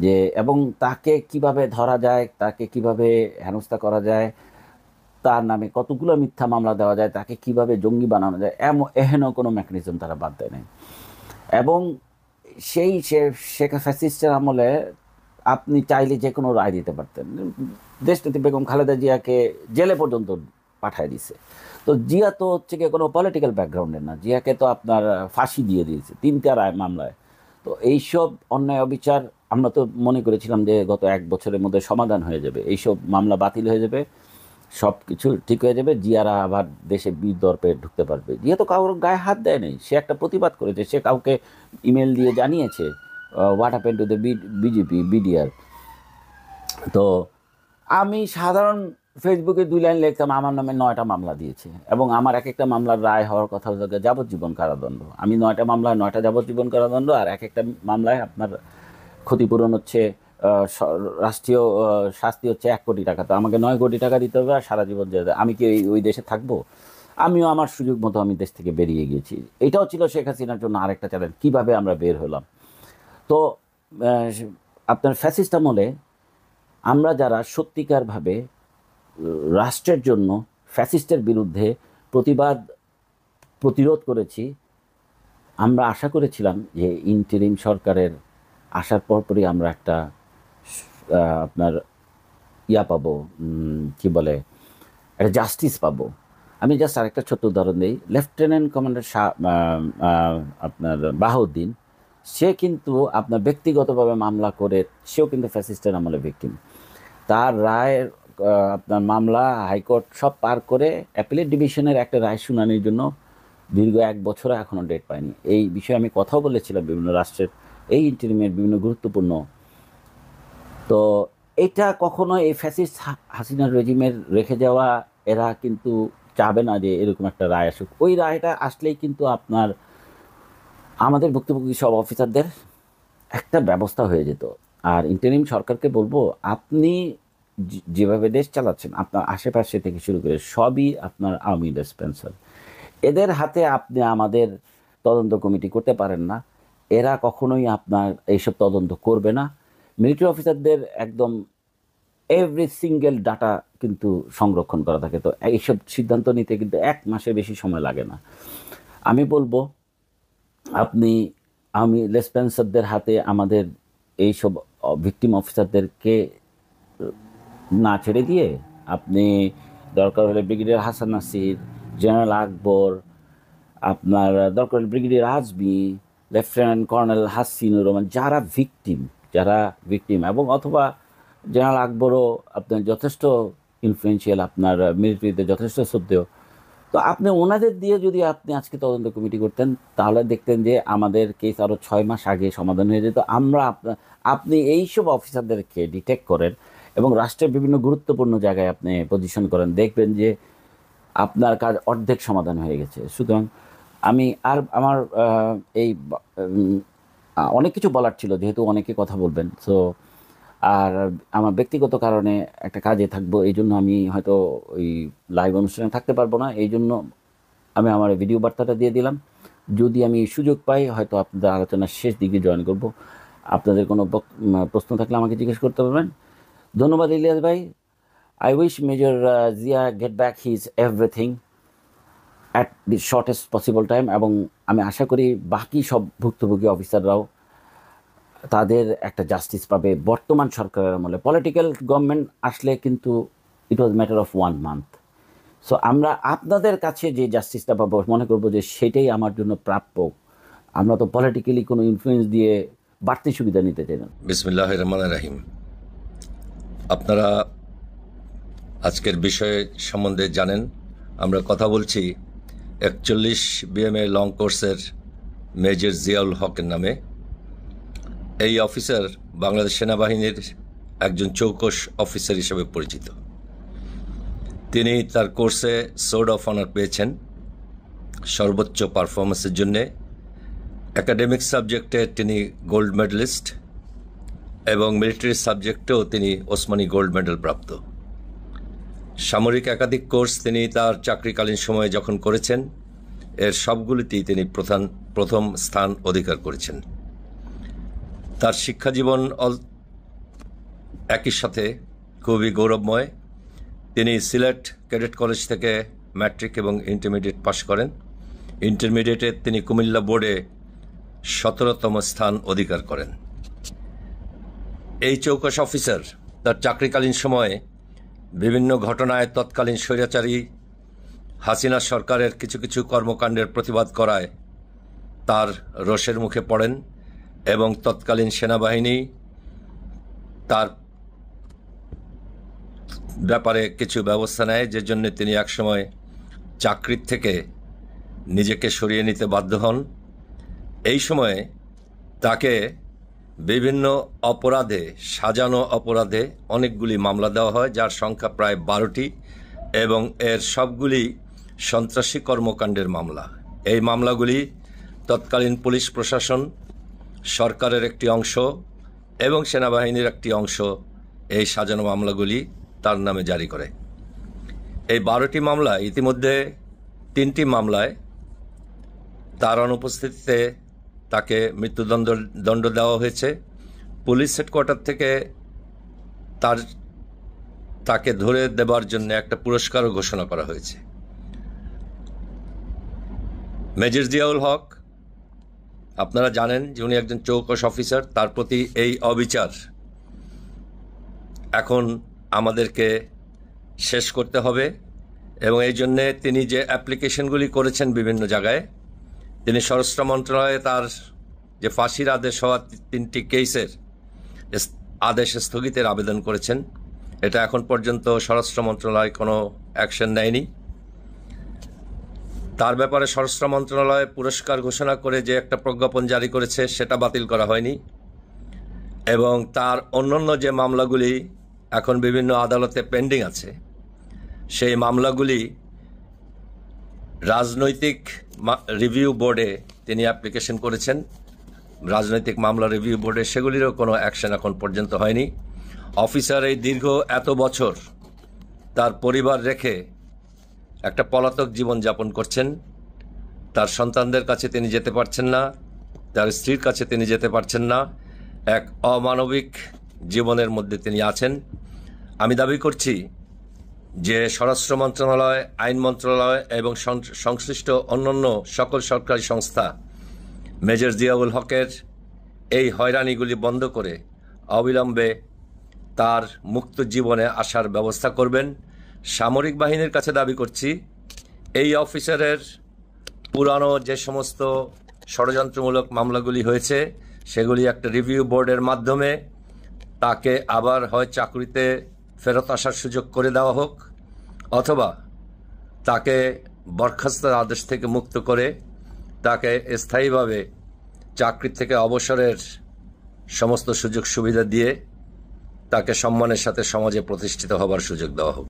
যে এবং তাকে কিভাবে ধরা যায়, তাকে কিভাবে হেনস্থা করা যায়, তার নামে কতগুলো মিথ্যা মামলা দেওয়া যায়, তাকে কিভাবে জঙ্গি বানানো যায়, এহেন কোনো মেকানিজম তারা বাদ দেয় নাই। এবং সেই শেখ ফ্যাসিস্টের আমলে আপনি চাইলে যে কোনো রায় দিতে পারতেন। দেশনেত্রী বেগম খালেদা জিয়াকে জেলে পর্যন্ত পাঠায় দিছে। তো জিয়া তো হচ্ছে গিয়ে কোনো পলিটিক্যাল ব্যাকগ্রাউন্ডের না, জিয়াকে তো আপনার ফাঁসি দিয়ে দিয়েছে 3টা রায় মামলায়। তো এইসব অন্যায় অবিচার আমরা তো মনে করেছিলাম যে গত 1 বছরের মধ্যে সমাধান হয়ে যাবে, এইসব মামলা বাতিল হয়ে যাবে, সব কিছু ঠিক হয়ে যাবে, জিয়ারা আবার দেশে বিদর্পে ঢুকতে পারবে। জিয়া তো কারোর গায়ে হাত দেয় নাই, সে একটা প্রতিবাদ করেছে, সে কাউকে ইমেল দিয়ে জানিয়েছে what happened to the BJP BDR. তো আমি সাধারণ ফেসবুকে 2 লাইন লিখতাম, আমার নামে 9টা মামলা দিয়েছে, এবং আমার এক একটা মামলার রায় হওয়ার কথা হলো যাবজ্জীবন কারাদণ্ড। আমি 9টা মামলায় 9টা যাবজ্জীবন কারাদণ্ড, আর এক একটা মামলায় আপনার ক্ষতিপূরণ হচ্ছে রাষ্ট্রীয় শাস্তি হচ্ছে 1 কোটি টাকা। তো আমাকে 9 কোটি টাকা দিতে হবে আর সারা জীবন যেতে। আমি কি ওই দেশে থাকবো? আমিও আমার সুযোগ মতো আমি দেশ থেকে বেরিয়ে গিয়েছি। এটাও ছিল শেখ হাসিনার জন্য আরেকটা চ্যালেঞ্জ, কীভাবে আমরা বের হলাম। তো আপনার ফ্যাসিস্ট আমলে আমরা যারা সত্যিকারভাবে রাষ্ট্রের জন্য ফ্যাসিস্টের বিরুদ্ধে প্রতিরোধ করেছি, আমরা আশা করেছিলাম যে ইন্টারিম সরকারের আসার পরপরই আমরা একটা আপনার পাবো, কি বলে, একটা জাস্টিস পাবো। আমি জাস্ট আরেকটা ছোট্ট উদাহরণ দিই। লেফটেন্যান্ট কমান্ডার আপনার বাহাউদ্দিন, সে কিন্তু আপনার ব্যক্তিগতভাবে মামলা করে, সেও কিন্তু ফ্যাসিস্টের আমলে ভিকটিম। তার রায়ের আপনার মামলা হাইকোর্ট সব পার করে অ্যাপিলেট ডিভিশনের একটা রায় শুনানির জন্য দীর্ঘ 1 বছরে এখনও ডেট পায়নি। এই বিষয়ে আমি কথাও বলেছিলাম বিভিন্ন রাষ্ট্রের এই ইন্টারিমের বিভিন্ন গুরুত্বপূর্ণ। তো এটা কখনো এই ফ্যাসিস্ট হাসিনার রেজিমের রেখে যাওয়া, এরা কিন্তু চাবে না যে এরকম একটা রায় আসুক। ওই রায়টা আসলেই কিন্তু আপনার আমাদের ভুক্তভোগী সব অফিসারদের একটা ব্যবস্থা হয়ে যেত। আর ইন্টারিম সরকারকে বলবো, আপনি যেভাবে দেশ চালাচ্ছেন, আপনার আশেপাশে থেকে শুরু করে সবই আপনার আওয়ামী স্পন্সর। এদের হাতে আপনি আমাদের তদন্ত কমিটি করতে পারেন না, এরা কখনোই আপনার এইসব তদন্ত করবে না। মিলিটারি অফিসারদের একদম এভরি সিঙ্গেল ডাটা কিন্তু সংরক্ষণ করা থাকে। তো এইসব সিদ্ধান্ত নিতে কিন্তু 1 মাসের বেশি সময় লাগে না। আমি বলবো, আপনি আওয়ামী স্পন্সরদের হাতে আমাদের এইসব ভিকটিম অফিসারদেরকে না ছেড়ে দিয়ে, আপনি দরকার হলে ব্রিগেডিয়ার হাসান নাসির, জেনারেল আকবর, আপনার দরকার হলে brigadier Azmi, lieutenant colonel Hasinur Rahman, যারা ভিকটিম এবং অথবা জেনারেল আকবরও আপনার যথেষ্ট ইনফ্লুয়েন্সিয়াল, আপনার মিলিটারিতে যথেষ্ট শ্রদ্ধেয়। তো আপনি ওনাদের দিয়ে যদি আপনি আজকে তদন্ত কমিটি করতেন, তাহলে দেখতেন যে আমাদের কেস আরও 6 মাস আগে সমাধান হয়ে যেত। আপনি এইসব অফিসারদেরকে ডিটেক্ট করেন এবং রাষ্ট্রের বিভিন্ন গুরুত্বপূর্ণ জায়গায় আপনি পজিশন করেন, দেখবেন যে আপনার কাজ অর্ধেক সমাধান হয়ে গেছে। সুতরাং আমার এই অনেক কিছু বলার ছিল, যেহেতু অনেকে কথা বলবেন। সো আর আমার ব্যক্তিগত কারণে একটা কাজে থাকবো, এই জন্য আমি হয়তো ওই লাইভ অনুষ্ঠানে থাকতে পারবো না। এই জন্য আমি আমার ভিডিও বার্তাটা দিয়ে দিলাম। যদি আমি সুযোগ পাই, হয়তো আপনাদের আলোচনার শেষ দিকে জয়েন করব। আপনাদের কোনো প্রশ্ন থাকলে আমাকে জিজ্ঞেস করতে পারবেন। ধন্যবাদ ইলিয়াস ভাই। I wish Major Zia get back his everything at the shortest possible time, এবং আমি আশা করি বাকি সব ভুক্তভোগী অফিসাররাও তাদের একটা জাস্টিস পাবে। বর্তমান সরকারের আমলে পলিটিক্যাল গভর্নমেন্ট আসলে কিন্তু ইট ওয়াজ ম্যাটার অফ 1 মান্থ। সো আমরা আপনাদের কাছে যে জাস্টিসটা পাবো, মনে করবো যে সেটাই আমার জন্য প্রাপ্য। আমরা তো পলিটিক্যালি কোনো ইনফ্লুয়েন্স দিয়ে বাড়তি সুবিধা নিতে চাই না। বিসমিল্লাহির রহমানির রহিম। আপনারা আজকের বিষয় সম্বন্ধে জানেন। আমরা কথা বলছি 41 BMA লং কোর্সের মেজর জিয়াউল হকের নামে। এই অফিসার বাংলাদেশ সেনাবাহিনীর একজন চৌকস অফিসার হিসেবে পরিচিত। তিনি তার কোর্সে সোর্ড অফ অনার পেয়েছেন সর্বোচ্চ পারফরমেন্সের জন্যে। একাডেমিক সাবজেক্টে তিনি গোল্ড মেডেলিস্ট এবং মিলিটারি সাবজেক্টেও তিনি ওসমানী গোল্ড মেডেল প্রাপ্ত। সামরিক একাধিক কোর্স তিনি তার চাকরিকালীন সময়ে যখন করেছেন, এর সবগুলিতেই তিনি প্রথম স্থান অধিকার করেছেন। তার শিক্ষাজীবন একই সাথে খুবই গৌরবময়। তিনি সিলেট ক্যাডেট কলেজ থেকে ম্যাট্রিক এবং ইন্টারমিডিয়েট পাশ করেন। ইন্টারমিডিয়েটে তিনি কুমিল্লা বোর্ডে 17তম স্থান অধিকার করেন। এই চৌকস অফিসার তার চাকরিকালীন সময়ে বিভিন্ন ঘটনায় তৎকালীন স্বৈরাচারী হাসিনা সরকারের কিছু কিছু কর্মকাণ্ডের প্রতিবাদ করায় তার রোষের মুখে পড়েন এবং তৎকালীন সেনাবাহিনী তার ব্যাপারে কিছু ব্যবস্থা নেয়, যে জন্য তিনি একসময় চাকরির থেকে নিজেকে সরিয়ে নিতে বাধ্য হন। এই সময়ে তাকে বিভিন্ন অপরাধে, সাজানো অপরাধে অনেকগুলি মামলা দেওয়া হয়, যার সংখ্যা প্রায় 12টি এবং এর সবগুলি সন্ত্রাসী কর্মকাণ্ডের মামলা। এই মামলাগুলি তৎকালীন পুলিশ প্রশাসন, সরকারের একটি অংশ এবং সেনাবাহিনীর একটি অংশ এই সাজানো মামলাগুলি তার নামে জারি করে। এই 12টি মামলা ইতিমধ্যে 3টি মামলায় তার অনুপস্থিতিতে তাকে মৃত্যুদণ্ড দেওয়া হয়েছে। পুলিশ হেডকোয়ার্টার থেকে তাকে ধরে দেবার জন্য একটা পুরস্কারও ঘোষণা করা হয়েছে। মেজর জিয়াউল হক, আপনারা জানেন যে উনি একজন চৌকস অফিসার। তার প্রতি এই অবিচার এখন আমাদেরকে শেষ করতে হবে এবং এই জন্যে তিনি যে অ্যাপ্লিকেশনগুলি করেছেন বিভিন্ন জায়গায়, তিনি স্বরাষ্ট্র মন্ত্রণালয়ে তার যে ফাঁসির আদেশ হওয়া 3টি কেসের আদেশ স্থগিতের আবেদন করেছেন। এটা এখন পর্যন্ত স্বরাষ্ট্র মন্ত্রণালয় কোনো অ্যাকশন নেয়নি। তার ব্যাপারে স্বরাষ্ট্র মন্ত্রণালয় পুরস্কার ঘোষণা করে যে একটা প্রজ্ঞাপন জারি করেছে, সেটা বাতিল করা হয়নি এবং তার অন্যান্য যে মামলাগুলি এখন বিভিন্ন আদালতে পেন্ডিং আছে, সেই মামলাগুলি রাজনৈতিক রিভিউ বোর্ডে তিনি অ্যাপ্লিকেশন করেছেন, রাজনৈতিক মামলা রিভিউ বোর্ডে, সেগুলিরও কোনো অ্যাকশন এখন পর্যন্ত হয়নি। অফিসার এই দীর্ঘ এত বছর তার পরিবার রেখে একটা পলাতক জীবন যাপন করছেন। তার সন্তানদের কাছে তিনি যেতে পারছেন না, তার স্ত্রীর কাছে তিনি যেতে পারছেন না। এক অমানবিক জীবনের মধ্যে তিনি আছেন। আমি দাবি করছি যে স্বরাষ্ট্র মন্ত্রণালয়, আইন মন্ত্রণালয় এবং সংশ্লিষ্ট অন্যান্য সকল সরকারি সংস্থা মেজর জিয়াউল হকের এই হয়রানিগুলি বন্ধ করে অবিলম্বে তার মুক্ত জীবনে আসার ব্যবস্থা করবেন। সামরিক বাহিনীর কাছে দাবি করছি, এই অফিসারের পুরানো যে সমস্ত ষড়যন্ত্রমূলক মামলাগুলি হয়েছে, সেগুলি একটা রিভিউ বোর্ডের মাধ্যমে তাকে আবার হয় চাকরিতে ফেরত আসার সুযোগ করে দেওয়া হোক, অথবা তাকে বরখাস্তের আদেশ থেকে মুক্ত করে তাকে স্থায়ীভাবে চাকরি থেকে অবসরের সমস্ত সুযোগ সুবিধা দিয়ে তাকে সম্মানের সাথে সমাজে প্রতিষ্ঠিত হবার সুযোগ দেওয়া হোক।